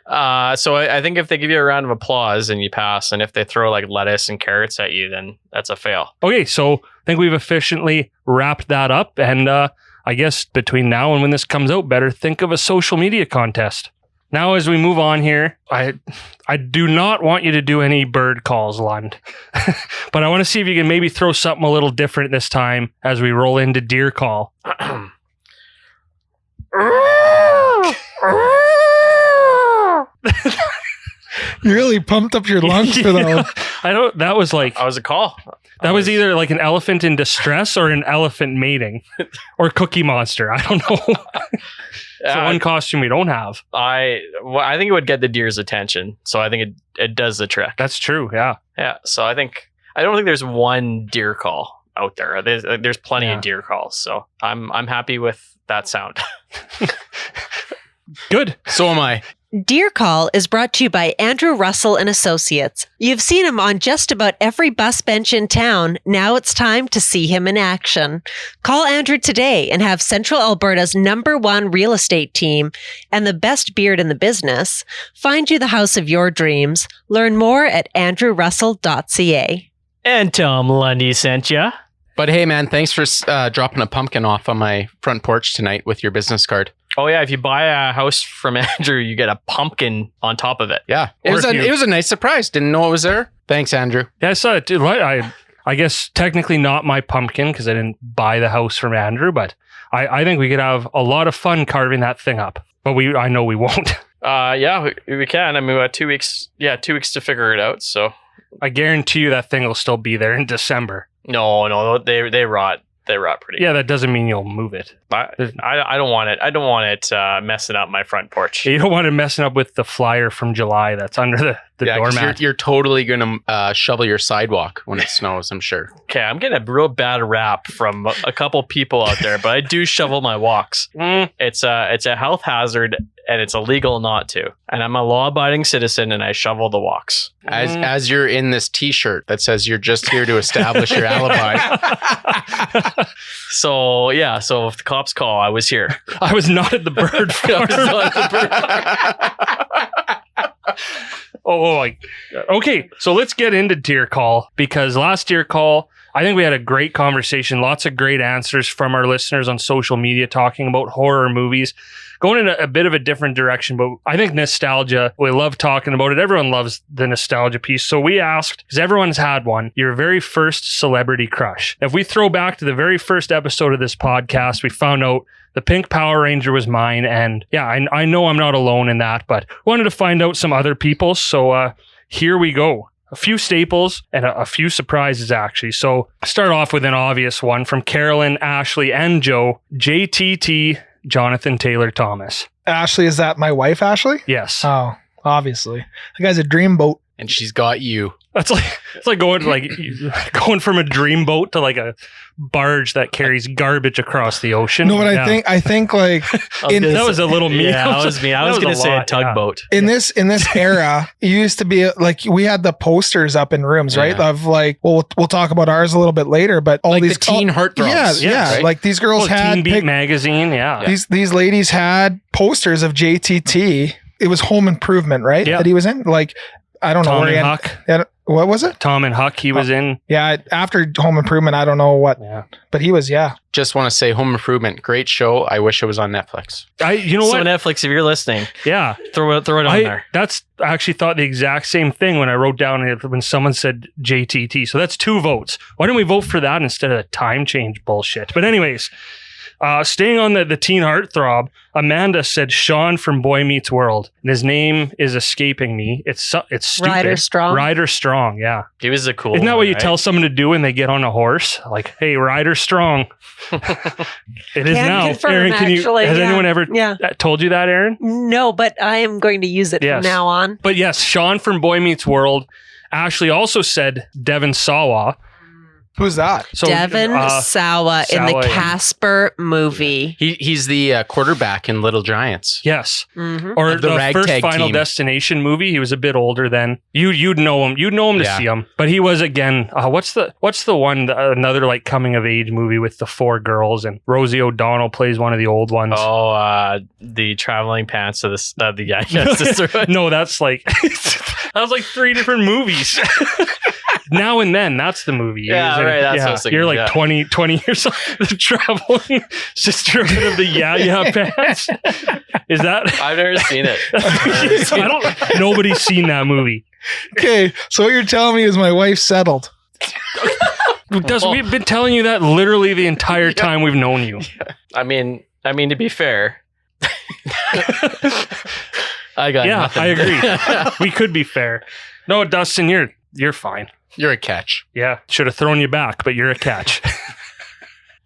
so I think if they give you a round of applause and you pass, and if they throw like lettuce and carrots at you, then that's a fail. Okay, so I think we've efficiently wrapped that up, and I guess between now and when this comes out, better think of a social media contest. Now, as we move on here, I do not want you to do any bird calls, Lund, but I want to see if you can maybe throw something a little different this time as we roll into deer call. You really pumped up your lungs for those. That was like... That was a call. That was either like an elephant in distress or an elephant mating. Or Cookie Monster. I don't know. It's one costume we don't have. I think it would get the deer's attention. So I think it does the trick. That's true, yeah. Yeah, so I don't think there's one deer call out there. There's plenty of deer calls. So I'm happy with that sound. Good. So am I. Deer Call is brought to you by Andrew Russell and Associates. You've seen him on just about every bus bench in town. Now it's time to see him in action. Call Andrew today and have Central Alberta's #1 real estate team and the best beard in the business find you the house of your dreams. Learn more at andrewrussell.ca. And Tom Lundy sent ya. But hey, man, thanks for dropping a pumpkin off on my front porch tonight with your business card. Oh yeah, if you buy a house from Andrew, you get a pumpkin on top of it. Yeah, it was a nice surprise. Didn't know it was there. Thanks, Andrew. Yeah, I saw it too. I guess technically not my pumpkin because I didn't buy the house from Andrew, but I think we could have a lot of fun carving that thing up. But I know we won't. Yeah, we can. I mean, we got 2 weeks. Yeah, 2 weeks to figure it out. So I guarantee you that thing will still be there in December. No, they rot. They rot pretty. Yeah, that doesn't mean you'll move it. I don't want it. I don't want it messing up my front porch. You don't want it messing up with the flyer from July that's under the doormat. You're totally going to shovel your sidewalk when it snows, I'm sure. Okay, I'm getting a real bad rap from a couple people out there, but I do shovel my walks. It's a health hazard, and it's illegal not to. And I'm a law-abiding citizen, and I shovel the walks. As you're in this T-shirt that says you're just here to establish your alibi. So if the cops call, I was here. I was not at the bird farm. Okay, so let's get into deer call, because last deer call, I think we had a great conversation, lots of great answers from our listeners on social media talking about horror movies, going in a bit of a different direction. But I think nostalgia, we love talking about it. Everyone loves the nostalgia piece. So we asked, because everyone's had one, your very first celebrity crush. If we throw back to the very first episode of this podcast, we found out the pink Power Ranger was mine. And yeah, I know I'm not alone in that, but wanted to find out some other people's. So here we go. A few staples and a few surprises, actually. So start off with an obvious one from Carolyn, Ashley, and Joe. JTT, Jonathan Taylor Thomas. Ashley, is that my wife, Ashley? Yes. Oh, obviously. The guy's a dreamboat. And she's got you. It's like going from a dreamboat to like a barge that carries garbage across the ocean. No, but I think like that was a little mean. Yeah, that was me. I was going to say a tugboat. in this era, it used to be like we had the posters up in rooms, right? Of like, well, we'll talk about ours a little bit later, but all Like these the teen heartthrobs. Yeah. Right? Like these girls had Teen Beat magazine. Yeah. These ladies had posters of JTT. It was Home Improvement, right? Yeah. That he was in. Like, I don't know Tom where he and had. Huck. What was it? Tom and Huck. He was in. Yeah, after Home Improvement, I don't know what, but he was. Yeah, Just want to say Home Improvement, great show. I wish it was on Netflix. You know So what? Netflix, if you're listening, Yeah. throw it on there. I actually thought the exact same thing when I wrote down it when someone said JTT. So that's 2 votes. Why don't we vote for that instead of the time change bullshit? But anyways, staying on the teen heartthrob, Amanda said Sean from Boy Meets World, and his name is escaping me. It's stupid. Ryder Strong. Ryder Strong, yeah. He was a cool Isn't that one, what you right? tell someone to do when they get on a horse? Like, hey, Ryder Strong. It is Can now. confirm, Aaron, actually, has yeah. anyone ever Yeah. told you that, Aaron? No, but I am going to use it Yes. from now on. But yes, Sean from Boy Meets World. Ashley also said Devon Sawa. who's that? So, Devon Sawa in the Sawa, yeah. Casper movie. He's the quarterback in Little Giants. Yes. Mhm. Or Of the the first ragtag Final team. Destination movie. He was a bit older then. You'd know him. You'd know him to Yeah. see him. But he was again. What's the one? Another like coming of age movie with the 4 girls and Rosie O'Donnell plays one of the old ones. Oh, the traveling pants of the Sisterhood. No, that's like that was like 3 different movies. Now and Then, that's the movie. Yeah, right, that's what I was thinking, You're like yeah. 20 years old. The traveling Sisterhood of the Yeah Pants. Is that? I've never seen it. Nobody's seen that movie. Okay, so what you're telling me is my wife settled. We've been telling you that literally the entire time we've known you. I mean, to be fair, I got nothing. I agree. We could be fair. No, Dustin, you're fine. You're a catch. Yeah, should have thrown you back, but you're a catch.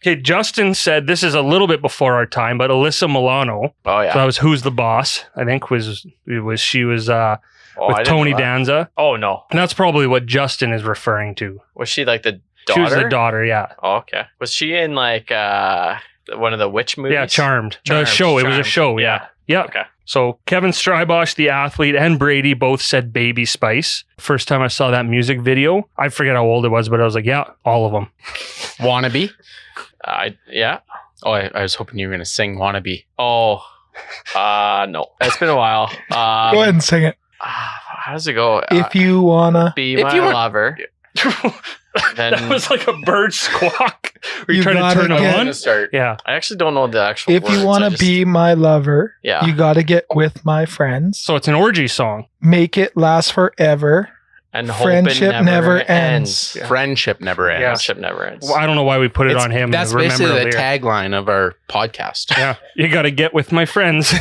Okay, Justin said this is a little bit before our time, but Alyssa Milano. Oh yeah. So that was Who's the Boss? I think she was I with didn't Tony know that. Danza. Oh no. And that's probably what Justin is referring to. Was she like the daughter? She was the daughter, yeah. Oh, okay. Was she in like one of the witch movies? Yeah, Charmed. The Charmed, show. It was a Charmed. show, yeah. Yeah. Okay. So Kevin Strybosh, the athlete, and Brady both said Baby Spice. First time I saw that music video, I forget how old it was, but I was like, yeah, all of them. Wannabe? Yeah. Oh, I was hoping you were going to sing Wannabe. Oh. No. It's been a while. Go ahead and sing it. How does it go? If you wanna, Be my lover. Then That was like a bird squawk. Were you You trying to gotta turn it get- on? Start. Yeah. I actually don't know the actual if words. you wanna I just- be my lover, Yeah. you gotta get with my friends. So it's an orgy song. Make it last forever. and friendship hope it never ends. Yeah. Friendship never ends. Friendship never ends. Well, I don't know why we put it on him. That's Remember basically the lyric. tagline of our podcast. Yeah. You got to get with my friends.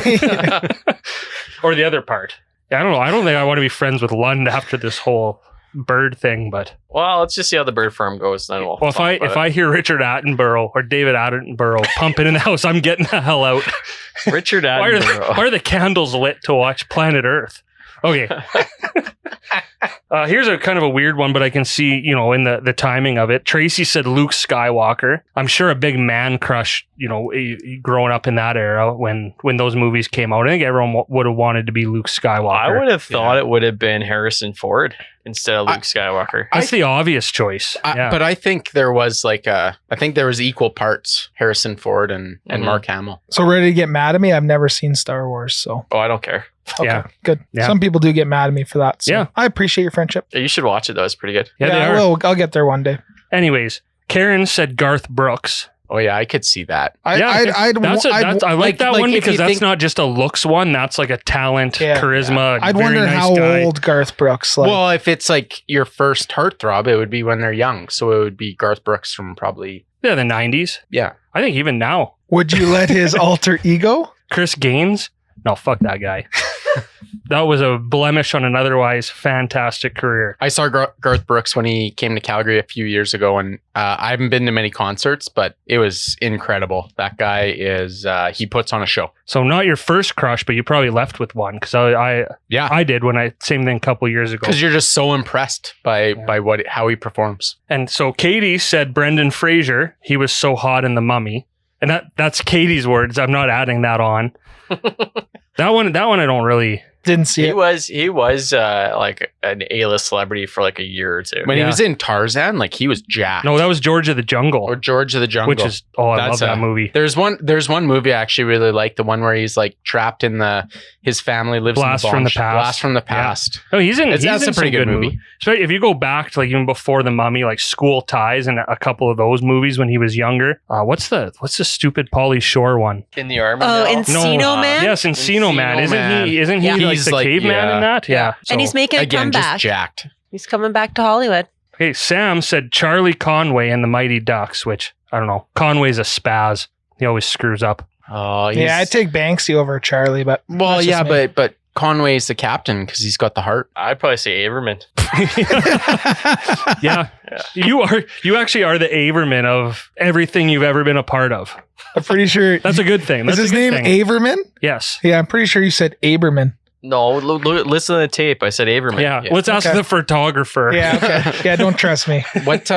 Or the other part. Yeah, I don't know. I don't think I want to be friends with Lund after this whole bird thing, but Well, let's just see how the bird farm goes. Then we'll well, if I hear Richard Attenborough or David Attenborough pumping in the house, I'm getting the hell out. Richard Why are, Attenborough. why are the candles lit to watch Planet Earth? Okay. Here's a kind of a weird one, but I can see, in the timing of it. Tracy said Luke Skywalker. I'm sure a big man crush, growing up in that era when those movies came out. I think everyone would have wanted to be Luke Skywalker. I would have thought it would have been Harrison Ford instead of Luke Skywalker. That's the obvious choice. Yeah. But I think there was equal parts Harrison Ford and Mark Hamill. So ready to get mad at me? I've never seen Star Wars, so Oh, I don't care. okay, Yeah. good. Yeah. Some people do get mad at me for that. So Yeah. I appreciate your friendship. You should watch it though. It's pretty good. Yeah, they I are. will. I'll get there one day. Anyways, Karen said Garth Brooks. Oh yeah, I could see that. I like that one because that's not just a looks one. That's like a talent, charisma. I'd very wonder nice how guy. old Garth Brooks. Like, Well, if it's like your first heartthrob, it would be when they're young. So it would be Garth Brooks from probably the 90s. Yeah. I think even now. would you let his alter ego? Chris Gaines? No, fuck that guy. That was a blemish on an otherwise fantastic career. I saw Garth Brooks when he came to Calgary a few years ago, and I haven't been to many concerts, but it was incredible. That guy is, he puts on a show. So not your first crush, but you probably left with one because I did when same thing a couple years ago. Because you're just so impressed by how he performs. And so Katie said Brendan Fraser, he was so hot in The Mummy. And that's Katie's words. I'm not adding that on. That one I don't really... Didn't see it. He was like an A-list celebrity for like a year or two. When he was in Tarzan, like he was jacked. No, that was George of the Jungle. Or George of the Jungle. Which is, I love that movie. There's one movie I actually really like, the one where he's like trapped in his family lives Blast in the from the Past. Past. Blast from the Past. Yeah. No, he's in That's a some pretty good movie. Especially if you go back to like even before The Mummy, like School Ties and a couple of those movies when he was younger. What's the stupid Pauly Shore one? In the Army. Oh, now? Encino Man? Yes, Encino Man. Isn't he like the caveman in that? Yeah. And he's making a Again, comeback. just jacked. He's coming back to Hollywood. Okay, Sam said Charlie Conway and the Mighty Ducks, which I don't know. Conway's a spaz. He always screws up. Oh, Yeah, I'd take Banksy over Charlie, but well, that's yeah, just me. but Conway's the captain because he's got the heart. I'd probably say Averman. Yeah. You actually are the Averman of everything you've ever been a part of. I'm pretty sure That's a good thing. is That's his a good name thing. Averman? Yes. Yeah, I'm pretty sure you said Aberman. No, listen to the tape. I said Averman. Yeah. Let's ask the photographer. Yeah, okay. Yeah, don't trust me. What's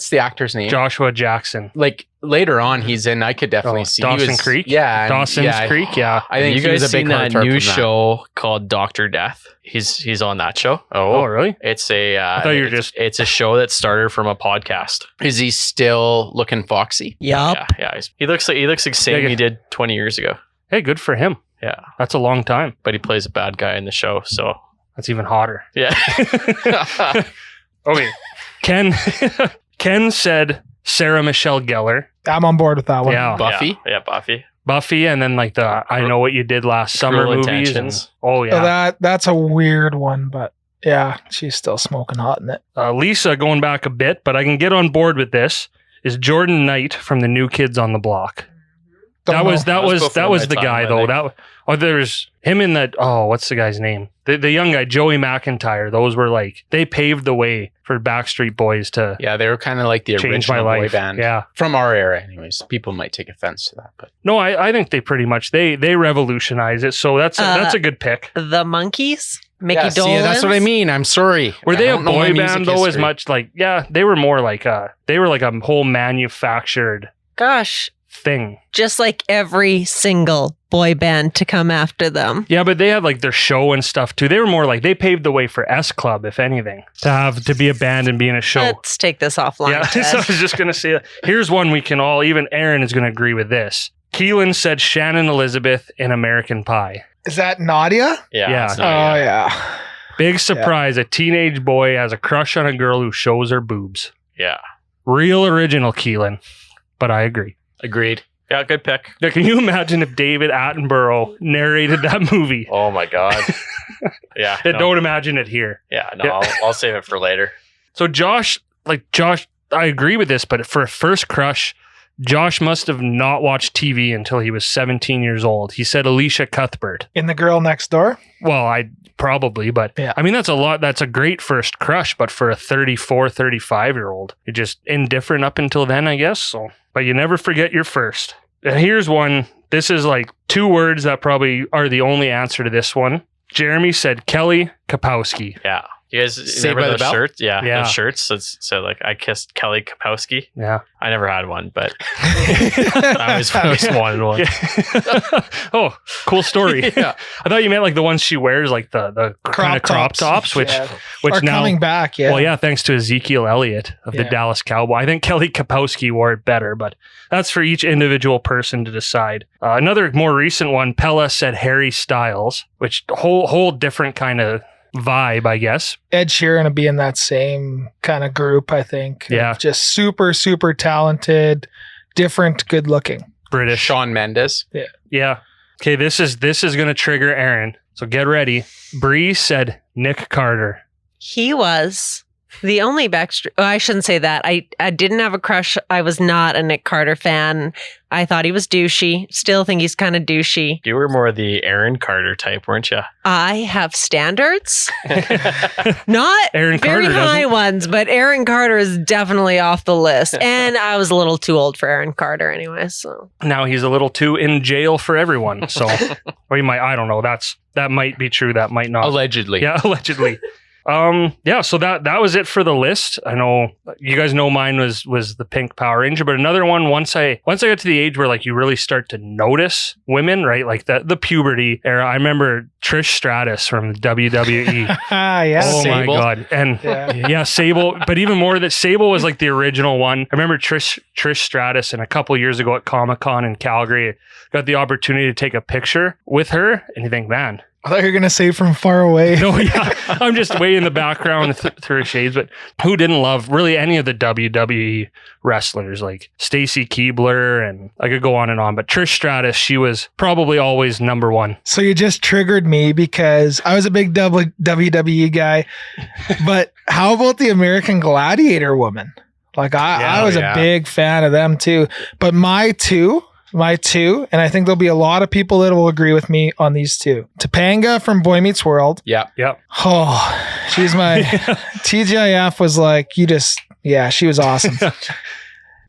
the actor's name? Joshua Jackson. Like later on, he's in. I could definitely see Dawson Creek? Yeah, and- Dawson's yeah, Creek. Yeah. I think you he was guys a big seen that heartthrob new from that. show called Dr. Death? He's on that show. Oh, really? It's a. I thought you were just. It's a show that started from a podcast. Is he still looking foxy? Yup. Yeah. He looks like same he did 20 years ago. Hey, good for him. Yeah, That's a long time. but he plays a bad guy in the show. So That's even hotter. yeah. Okay. Ken said Sarah Michelle Gellar. I'm on board with that one. Yeah. Buffy? Yeah, Buffy. Buffy, and then like the I Know What You Did Last Summer Cruel movies. and- Intentions. oh, So yeah. that's a weird one, but yeah, she's still smoking hot in it. Lisa, going back a bit, but I can get on board with this, is Jordan Knight from the New Kids on the Block. Don't That know. was before my the time, guy I though. think. There's him in that. Oh, what's the guy's name? The young guy, Joey McIntyre. Those were like they paved the way for Backstreet Boys to Yeah, they were kind of like the change my original boy life. band. Yeah. From our era, anyways. People might take offense to that, but No, I think they pretty much they revolutionized it. So that's a good pick. The Monkees? Mickey yeah, see, Dolenz? that's what I mean. I'm sorry. Were I they a don't know my boy music band though? As history. much like they were more like they were like a whole manufactured Gosh, thing. just like every single boy band to come after them. Yeah, but they had like their show and stuff too. They were more like they paved the way for S Club, if anything, to be a band and be in a show. Let's take this offline. Yeah, Ted. so I was just gonna say, here's one we can all. Even Aaron is gonna agree with this. Keelan said Shannon Elizabeth in American Pie. Is that Nadia? Yeah. it's Oh not- yeah. Big surprise: a teenage boy has a crush on a girl who shows her boobs. Yeah. Real original, Keelan. But I agree. Agreed. Yeah, good pick. Now, can you imagine if David Attenborough narrated that movie? Oh my god. Yeah. Don't imagine it here. Yeah, no, Yeah. I'll save it for later. So Josh, I agree with this, but for a first crush, Josh must have not watched TV until he was 17 years old. He said Alicia Cuthbert. In The Girl Next Door? Well, I probably, but Yeah. I mean, that's a lot. That's a great first crush, but for a 34, 35-year-old, you're just indifferent up until then, I guess. So, but you never forget your first. And here's one. This is like two words that probably are the only answer to this one. Jeremy said Kelly Kapowski. Yeah. You guys Saved remember by the those Bell? shirts? Yeah, Yeah. those shirts. So like I kissed Kelly Kapowski. Yeah. I never had one, but I always wanted one. Yeah. Oh, cool story. Yeah. I thought you meant like the ones she wears, like the kind of crop tops, which Yeah. which Are now coming back, yeah. Well, yeah, thanks to Ezekiel Elliott of the Yeah. Dallas Cowboy. I think Kelly Kapowski wore it better, but that's for each individual person to decide. Another more recent one, Pella said Harry Styles, which whole different kind of vibe, I guess. Ed Sheeran would be in that same kind of group, I think. Yeah. Just super, super talented, different, good looking. British. Shawn Mendes. Yeah. Okay, this is going to trigger Aaron. So get ready. Bree said Nick Carter. He was the only Backstreet. Oh, I shouldn't say that. I didn't have a crush. I was not a Nick Carter fan. I thought he was douchey. Still think he's kind of douchey. You were more the Aaron Carter type, weren't you? I have standards. Not Aaron very Carter high doesn't. ones, but Aaron Carter is definitely off the list. And I was a little too old for Aaron Carter anyway. So Now he's a little too in jail for everyone. So, or he might, I don't know. That might be true. That might not. Allegedly. Yeah, allegedly. Yeah, so that was it for the list. I know you guys know mine was the Pink Power Ranger, but another one once I got to the age where like you really start to notice women, right? Like the puberty era. I remember Trish Stratus from the WWE. Yeah. Oh Sable. my god. And Yeah. yeah, Sable, but even more that Sable was like the original one. I remember Trish Stratus, and a couple years ago at Comic-Con in Calgary, got the opportunity to take a picture with her, and you think, man, I thought you were going to say from far away. no, yeah, I'm just way in the background through shades. But who didn't love really any of the WWE wrestlers like Stacy Keibler, and I could go on and on. But Trish Stratus, she was probably always number one. So you just triggered me because I was a big WWE guy. But how about the American Gladiator woman? Like I was a big fan of them too. But my two, and I think there'll be a lot of people that will agree with me on these two. Topanga from Boy Meets World. Yeah. Yep. Oh, she's my TGIF was like, she was awesome.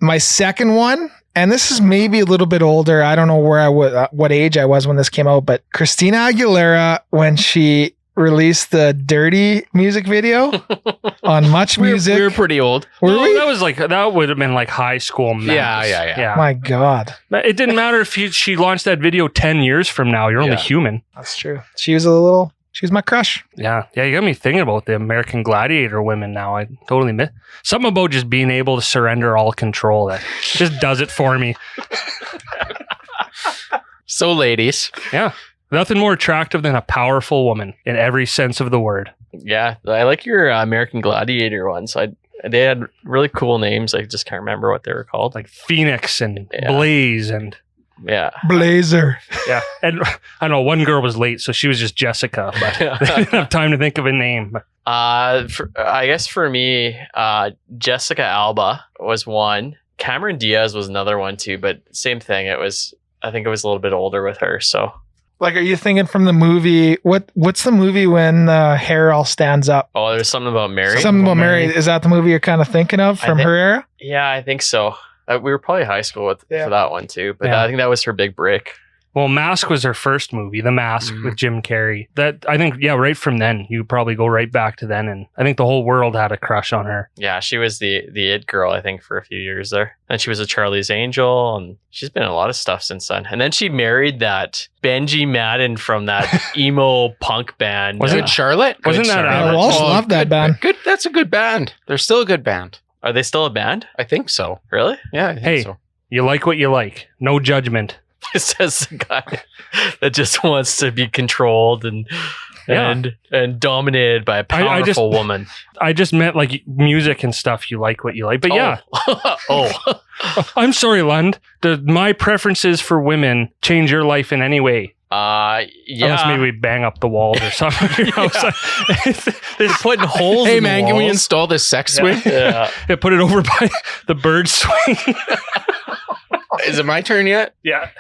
My second one, and this is maybe a little bit older. I don't know what age I was when this came out, but Christina Aguilera, when she released the Dirty music video on Much Music. We were pretty old. Were No, we? that would have been like high school math. Yeah. My God. It didn't matter if she launched that video 10 years from now. You're only Yeah. human. That's true. She was my crush. Yeah. You got me thinking about the American Gladiator women now. I totally miss something about just being able to surrender all control. That just does it for me. So, ladies, Yeah. Nothing more attractive than a powerful woman in every sense of the word. Yeah, I like your American Gladiator ones. They had really cool names. I just can't remember what they were called. Like Phoenix and Yeah. Blaze and Yeah. Blazer. yeah. And I know one girl was late, so she was just Jessica, but I didn't have time to think of a name. I guess for me, Jessica Alba was one. Cameron Diaz was another one too, but same thing. I think it was a little bit older with her. So Like, are you thinking from the movie? What's the movie when the hair all stands up? oh, there's something about Mary. Something about Mary. Is that the movie you're kind of thinking of from her era? Yeah, I think so. We were probably high school for that one too, but Yeah. I think that was her big break. Well, Mask was her first movie, The Mask with Jim Carrey. That I think, yeah, right from then, you probably go right back to then, and I think the whole world had a crush on her. Yeah, she was the it girl, I think, for a few years there. And she was a Charlie's Angel, and she's been in a lot of stuff since then. And then she married that Benji Madden from that emo punk band. was it Charlotte? Wasn't that Charlotte. Alex? Yeah, Walsh loved that good, band. Good. That's a good band. They're still a good band. Are they still a band? I think so. Really? Yeah. I think Hey. so. You like what you like. No judgment. Says the guy that just wants to be controlled and dominated by a I just- powerful woman. I just meant like music and stuff. You like what you like. But yeah, Oh. I'm sorry, Lund. My preferences for women change your life in any way? Yeah. Unless maybe we bang up the walls or something. You know, so- They're putting holes Hey in man, the can we walls. install this sex swing? Yeah. yeah, put it over by the bird swing. Is it my turn yet? yeah.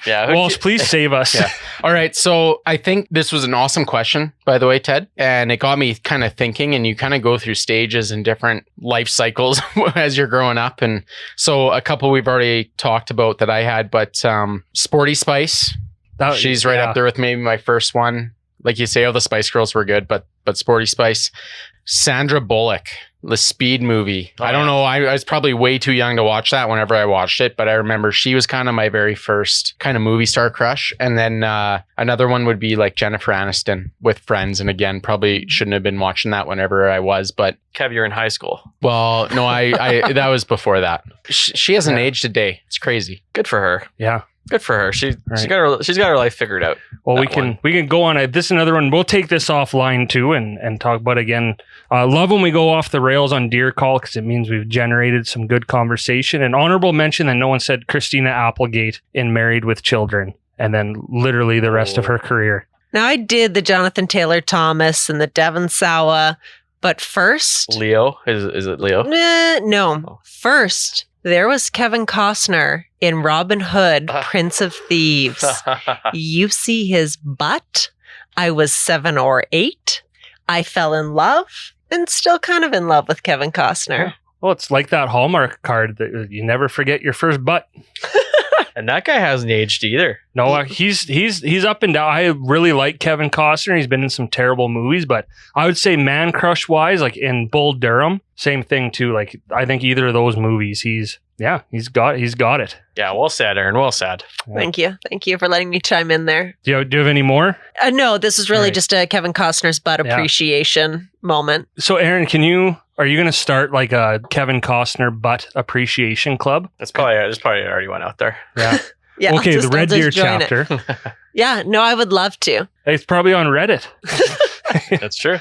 Yeah. Walsh, please save us. Yeah. All right. So I think this was an awesome question, by the way, Ted. And it got me kind of thinking, and you kind of go through stages and different life cycles as you're growing up. And so a couple we've already talked about that I had, but Sporty Spice, she's right up there with maybe my first one. Like you say, all the Spice Girls were good, but Sporty Spice. Sandra Bullock, the Speed movie. I don't know. I was probably way too young to watch that whenever I watched it, but I remember she was kind of my very first kind of movie star crush. And then another one would be like Jennifer Aniston with Friends. And again, probably shouldn't have been watching that whenever I was, but Kev, you're in high school. well, no, I that was before that. She hasn't aged a day. It's crazy. Good for her. Yeah. Good for her. She's Right. got her life figured out. Well, That we can go on. This is another one. We'll take this offline too and talk about it again. Love when we go off the rails on deer call because it means we've generated some good conversation. And honorable mention that no one said Christina Applegate in Married with Children, and then literally the rest of her career. Now, I did the Jonathan Taylor Thomas and the Devon Sawa, but first... Leo? Is it Leo? No. Oh. First, there was Kevin Costner in Robin Hood, Prince of Thieves. You see his butt. I was 7 or 8. I fell in love and still kind of in love with Kevin Costner. Well, it's like that Hallmark card that you never forget your first butt. And that guy hasn't aged either. No, he's up and down. I really like Kevin Costner. He's been in some terrible movies, but I would say man crush wise, like in Bull Durham, same thing too. Like I think either of those movies, he's got it. Yeah, well said, Aaron. Well said. Thank you. Thank you for letting me chime in there. Do you have any more? No, this is really Right. just a Kevin Costner's butt Yeah. appreciation moment. So Aaron, are you going to start like a Kevin Costner butt appreciation club? That's probably already went out there. Yeah. Yeah. Okay, I'll the Red just Deer join it. chapter. Yeah, no, I would love to. It's probably on Reddit. That's true.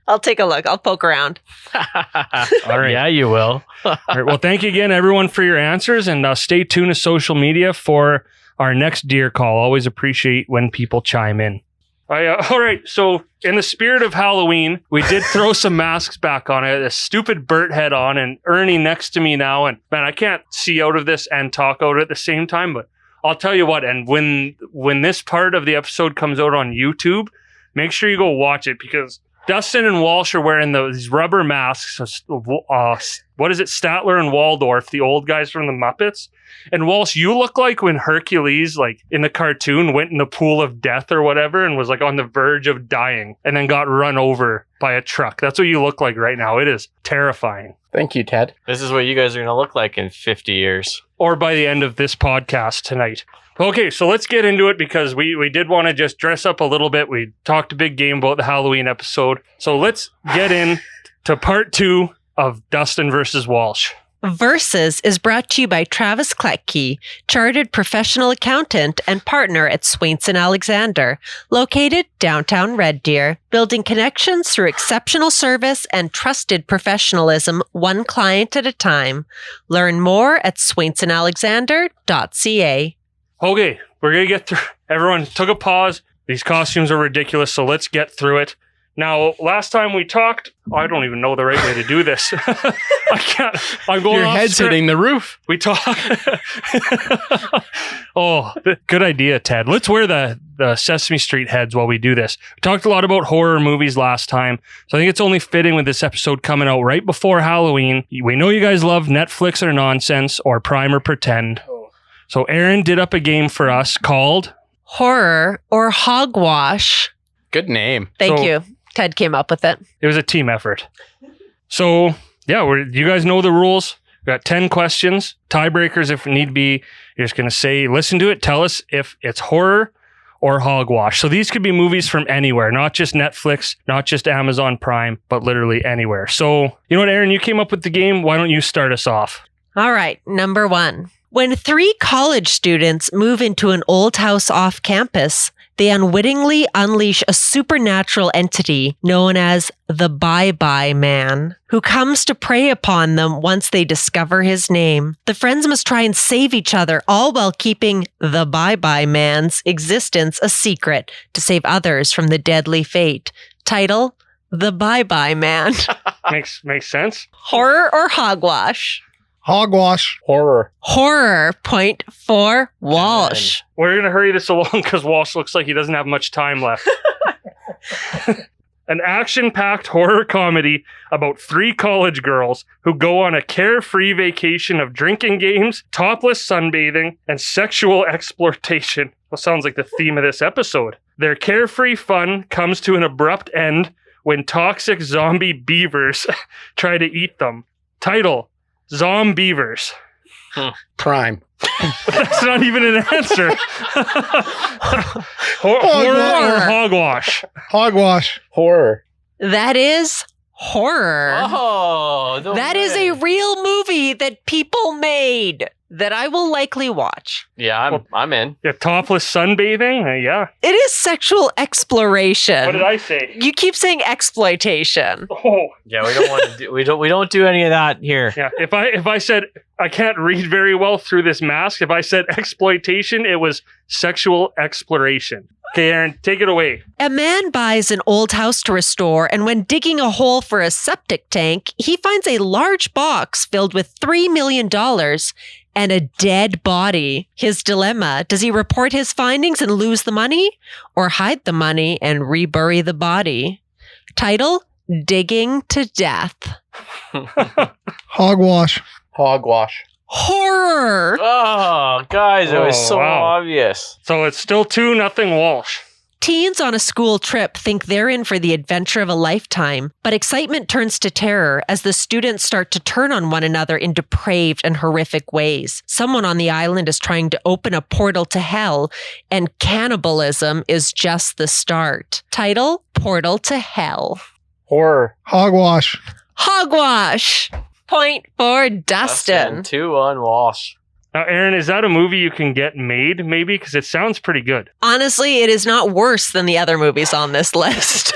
I'll take a look. I'll poke around. All right. Yeah, you will. All right. Well, thank you again, everyone, for your answers, and stay tuned to social media for our next deer call. Always appreciate when people chime in. All right. So, in the spirit of Halloween, we did throw some masks back on. I had a stupid Bert head on, and Ernie next to me now. And man, I can't see out of this and talk out at the same time. But I'll tell you what. And when this part of the episode comes out on YouTube, make sure you go watch it because Dustin and Walsh are wearing these rubber masks. What is it? Statler and Waldorf, the old guys from the Muppets. And Walsh, you look like when Hercules, like in the cartoon, went in the pool of death or whatever and was like on the verge of dying and then got run over by a truck. That's what you look like right now. It is terrifying. Thank you, Ted. This is what you guys are going to look like in 50 years. Or by the end of this podcast tonight. Okay, so let's get into it because we did want to just dress up a little bit. We talked a big game about the Halloween episode. So let's get in to part 2 of Dustin versus Walsh. Versus is brought to you by Travis Kletke, chartered professional accountant and partner at Swainson Alexander, located downtown Red Deer, building connections through exceptional service and trusted professionalism, one client at a time. Learn more at swainsonalexander.ca. Okay, we're going to get through. Everyone took a pause. These costumes are ridiculous, so let's get through it. Now, last time we talked, I don't even know the right way to do this. I can't. I'm going Your off head's script. hitting the roof. We talk. Oh, good idea, Ted. Let's wear the Sesame Street heads while we do this. We talked a lot about horror movies last time, so I think it's only fitting with this episode coming out right before Halloween. We know you guys love Netflix or nonsense or Prime or Pretend. So Aaron did up a game for us called Horror or Hogwash. Good name. Thank So- you. Ted came up with it. It was a team effort. So, yeah, you guys know the rules. We got 10 questions, tiebreakers if need be. You're just going to say, listen to it, tell us if it's horror or hogwash. So these could be movies from anywhere, not just Netflix, not just Amazon Prime, but literally anywhere. So, you know what, Aaron, you came up with the game. Why don't you start us off? All right, number 1. When 3 college students move into an old house off campus, they unwittingly unleash a supernatural entity known as the Bye-Bye Man, who comes to prey upon them once they discover his name. The friends must try and save each other, all while keeping the Bye-Bye Man's existence a secret to save others from the deadly fate. Title, The Bye-Bye Man. Makes sense. Horror or hogwash? Hogwash. Horror. Horror, point for Walsh. We're going to hurry this along because Walsh looks like he doesn't have much time left. An action-packed horror comedy about 3 college girls who go on a carefree vacation of drinking games, topless sunbathing, and sexual exploitation. Well, sounds like the theme of this episode. Their carefree fun comes to an abrupt end when toxic zombie beavers try to eat them. Title, Zombeavers. Prime. That's not even an answer. Horror or hogwash? Hogwash. Horror. That is horror. Oh, no That is way. a real movie that people made. that I will likely watch. Yeah, I'm in. Yeah, topless sunbathing? Yeah. It is sexual exploration. What did I say? You keep saying exploitation. Oh. Yeah, we don't want to do. We don't do any of that here. Yeah, if I said I can't read very well through this mask, if I said exploitation, it was sexual exploration. Okay, Aaron, take it away. A man buys an old house to restore, and when digging a hole for a septic tank, he finds a large box filled with $3 million and a dead body. His dilemma: does he report his findings and lose the money, or hide the money and rebury the body? Title: Digging to Death. Hogwash. Hogwash. Horror! Oh, guys, it was Oh, so wow. obvious. So it's still 2-0 Walsh. Teens on a school trip think they're in for the adventure of a lifetime, but excitement turns to terror as the students start to turn on one another in depraved and horrific ways. Someone on the island is trying to open a portal to hell, and cannibalism is just the start. Title: Portal to Hell. Horror. Hogwash. Hogwash! Point for Dustin. 2-1 Walsh. Now, Aaron, is that a movie you can get made, maybe? Because it sounds pretty good. Honestly, it is not worse than the other movies on this list.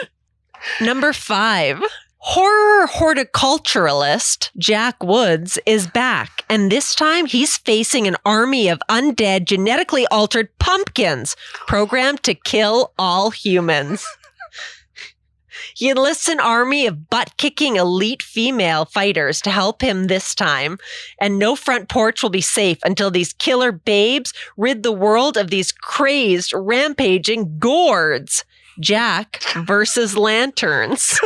Number 5. Horror horticulturalist Jack Woods is back, and this time he's facing an army of undead, genetically altered pumpkins programmed to kill all humans. He enlists an army of butt-kicking elite female fighters to help him this time, and no front porch will be safe until these killer babes rid the world of these crazed, rampaging gourds. Jack versus lanterns.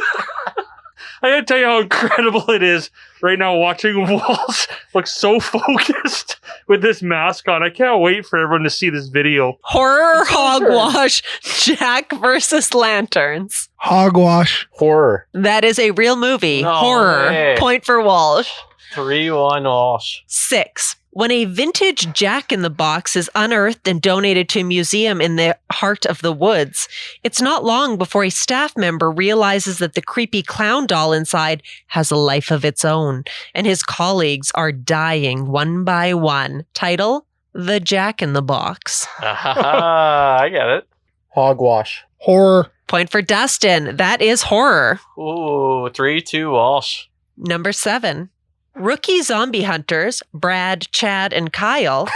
I gotta tell you how incredible it is right now watching Walsh look so focused with this mask on. I can't wait for everyone to see this video. Horror hogwash, Jack versus lanterns. Hogwash. Horror. That is a real movie. No Horror. way. Point for Walsh. 3-1 Walsh. 6. When a vintage Jack-in-the-Box is unearthed and donated to a museum in the heart of the woods, it's not long before a staff member realizes that the creepy clown doll inside has a life of its own, and his colleagues are dying one by one. Title: The Jack-in-the-Box. I get it. Hogwash. Horror. Point for Dustin. That is horror. Ooh, 3-2 Walsh. Number 7. Rookie zombie hunters, Brad, Chad, and Kyle,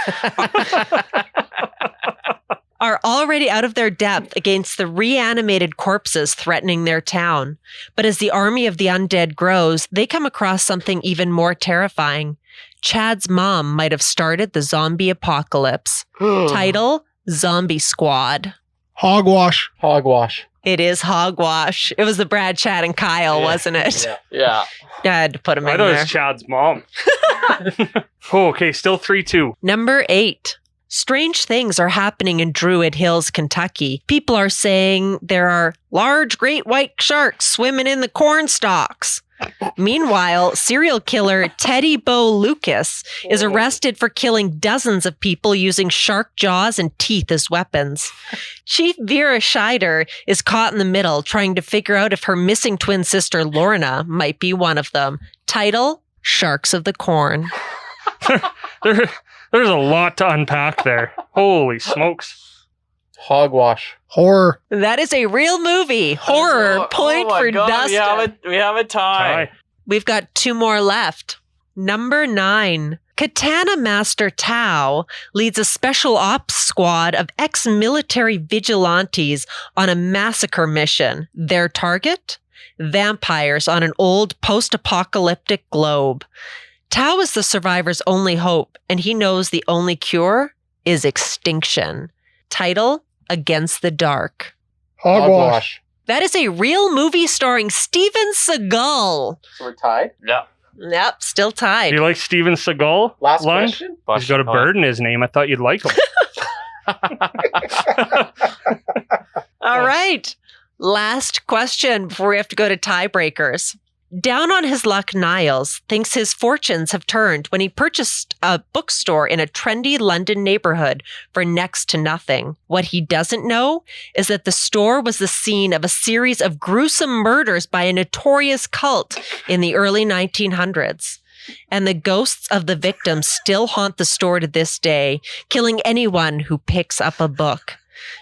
are already out of their depth against the reanimated corpses threatening their town. But as the army of the undead grows, they come across something even more terrifying. Chad's mom might have started the zombie apocalypse. Title: Zombie Squad. Hogwash. Hogwash. It is hogwash. It was the Brad, Chad, and Kyle, wasn't it? Yeah. I had to put them I in thought it there. was Chad's mom. Oh, okay, still 3-2. Number 8. Strange things are happening in Druid Hills, Kentucky. People are saying there are large great white sharks swimming in the corn stalks. Meanwhile, serial killer Teddy Bo Lucas is arrested for killing dozens of people using shark jaws and teeth as weapons. Chief Vera Scheider is caught in the middle, trying to figure out if her missing twin sister Lorna might be one of them. Title: Sharks of the Corn. There's a lot to unpack there. Holy smokes. Hogwash. Horror. That is a real movie. Horror. Point for Dustin. We have a tie. Tie. We've got 2 more left. Number 9. Katana Master Tao leads a special ops squad of ex-military vigilantes on a massacre mission. Their target? Vampires on an old post-apocalyptic globe. Tao is the survivor's only hope, and he knows the only cure is extinction. Title: Against the Dark. Hogwash. That is a real movie starring Steven Seagal. So we're tied. Yeah. Yep, still Do tied. you like Steven Seagal? Last Lund? question. He's got a bird in his name. I thought you'd like him. All right. Last question before we have to go to tiebreakers. Down on his luck, Niles thinks his fortunes have turned when he purchased a bookstore in a trendy London neighborhood for next to nothing. What he doesn't know is that the store was the scene of a series of gruesome murders by a notorious cult in the early 1900s. and the ghosts of the victims still haunt the store to this day, killing anyone who picks up a book.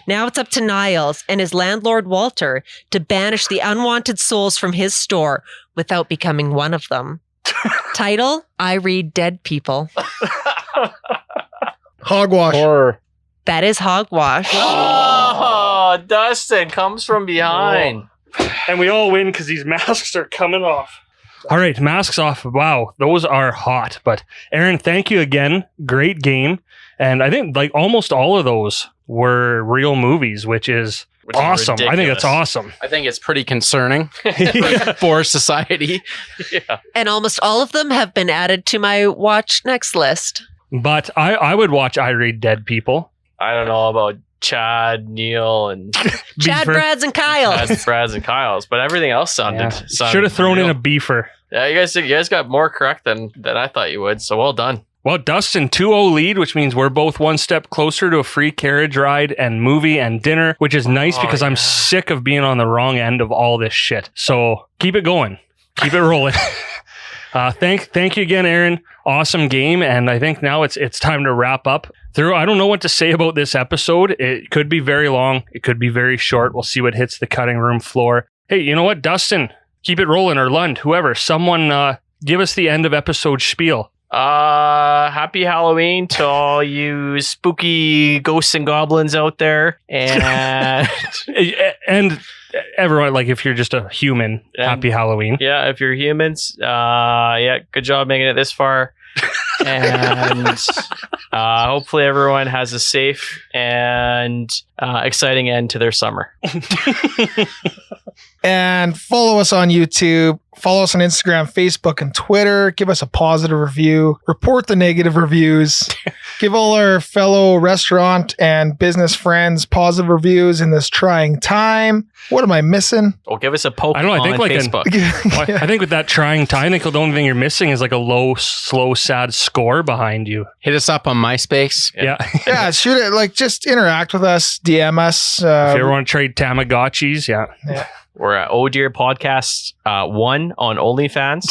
Now it's up to Niles and his landlord Walter to banish the unwanted souls from his store without becoming one of them. Title, I Read Dead People. Hogwash. Horror. That is Hogwash. Oh, Dustin comes from behind. And we all win because these masks are coming off. All right, masks off. Wow, those are hot. But Aaron, thank you again. Great game. And I think like almost all of those were real movies, which is awesome. I think it's awesome. I think it's pretty concerning for society. Yeah. And almost all of them have been added to my watch next list. But I would watch I Read Dead People. I don't know about Chad, Neil, and Chad, Beaver. Brads, and Kyle. Brads and Kyle's, but everything else sounded Should have thrown in a beefer. Yeah, you guys got more correct than I thought you would. So well done. Well, Dustin, 2-0 lead, which means we're both one step closer to a free carriage ride and movie and dinner, which is nice because I'm sick of being on the wrong end of all this shit. So keep it going. Keep it rolling. Thank you again, Aaron. Awesome game. And I think now it's time to wrap up. I don't know what to say about this episode. It could be very long. It could be very short. We'll see what hits the cutting room floor. Hey, you know what, Dustin? Keep it rolling, or Lund, whoever. Someone give us the end of episode spiel. Happy Halloween to all you spooky ghosts and goblins out there, and And everyone, like if you're just a human, happy Halloween. yeah, if you're humans, good job making it this far, and hopefully everyone has a safe and exciting end to their summer. And follow us on YouTube. Follow us on Instagram, Facebook, and Twitter. Give us a positive review. Report the negative reviews. Give all our fellow restaurant and business friends positive reviews in this trying time. What am I missing? Or give us a poke I don't know, I think on like Facebook. I think with that trying time, I think the only thing you're missing is like a low, slow, sad score behind you. Hit us up on MySpace. Yeah. Yeah, shoot it. Like, just interact with us. DM us. If you ever want to trade Tamagotchis, yeah. We're at Oh Dear Podcast 1 on OnlyFans.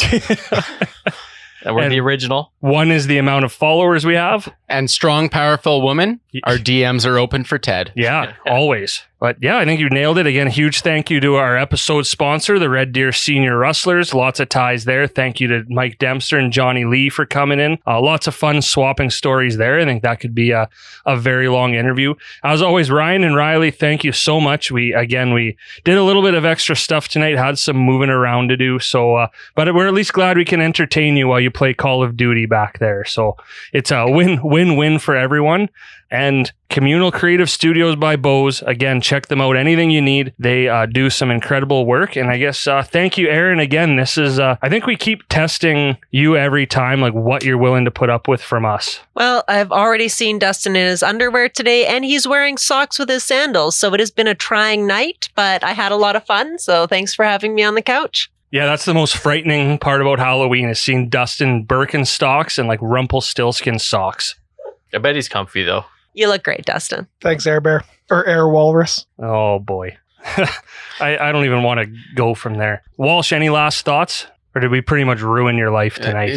And we're the original. 1 is the amount of followers we have. And strong, powerful woman. Our DMs are open for Ted. Yeah, always. But yeah, I think you nailed it. Again, a huge thank you to our episode sponsor, the Red Deer Senior Rustlers. Lots of ties there. Thank you to Mike Dempster and Jonny Li for coming in. Lots of fun swapping stories there. I think that could be a very long interview. As always, Ryan and Riley, thank you so much. We did a little bit of extra stuff tonight, had some moving around to do. So, but we're at least glad we can entertain you while you play Call of Duty back there. So it's a win-win-win for everyone. And Communal Creative Studios by Bose. Again, check them out. Anything you need. They do some incredible work. And I guess thank you, Aaron. Again, this is, I think we keep testing you every time, like what you're willing to put up with from us. Well, I've already seen Dustin in his underwear today, and he's wearing socks with his sandals. So it has been a trying night, but I had a lot of fun. So thanks for having me on the couch. Yeah, that's the most frightening part about Halloween is seeing Dustin in Birkenstocks and like Rumpelstiltskin socks. I bet he's comfy though. You look great, Dustin. Thanks, Air Bear. Or Air Walrus. Oh, boy. I don't even want to go from there. Walsh, any last thoughts? Or did we pretty much ruin your life tonight?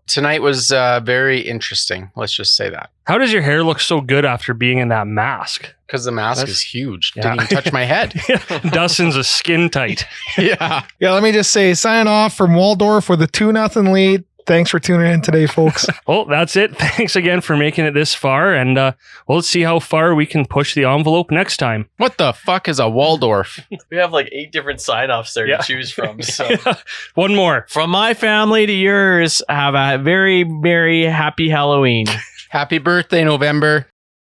Tonight was very interesting. Let's just say that. How does your hair look so good after being in that mask? Because the mask is huge. Yeah. Didn't even touch my head. Dustin's a skin tight. Yeah. Yeah, let me just say, signing off from Waldorf with a 2-0 lead. Thanks for tuning in today, folks. Well, that's it. Thanks again for making it this far. And let's see how far we can push the envelope next time. What the fuck is a Waldorf? We have like 8 different sign-offs there to choose from. So. One more. From my family to yours, have a very, very happy Halloween. Happy birthday, November.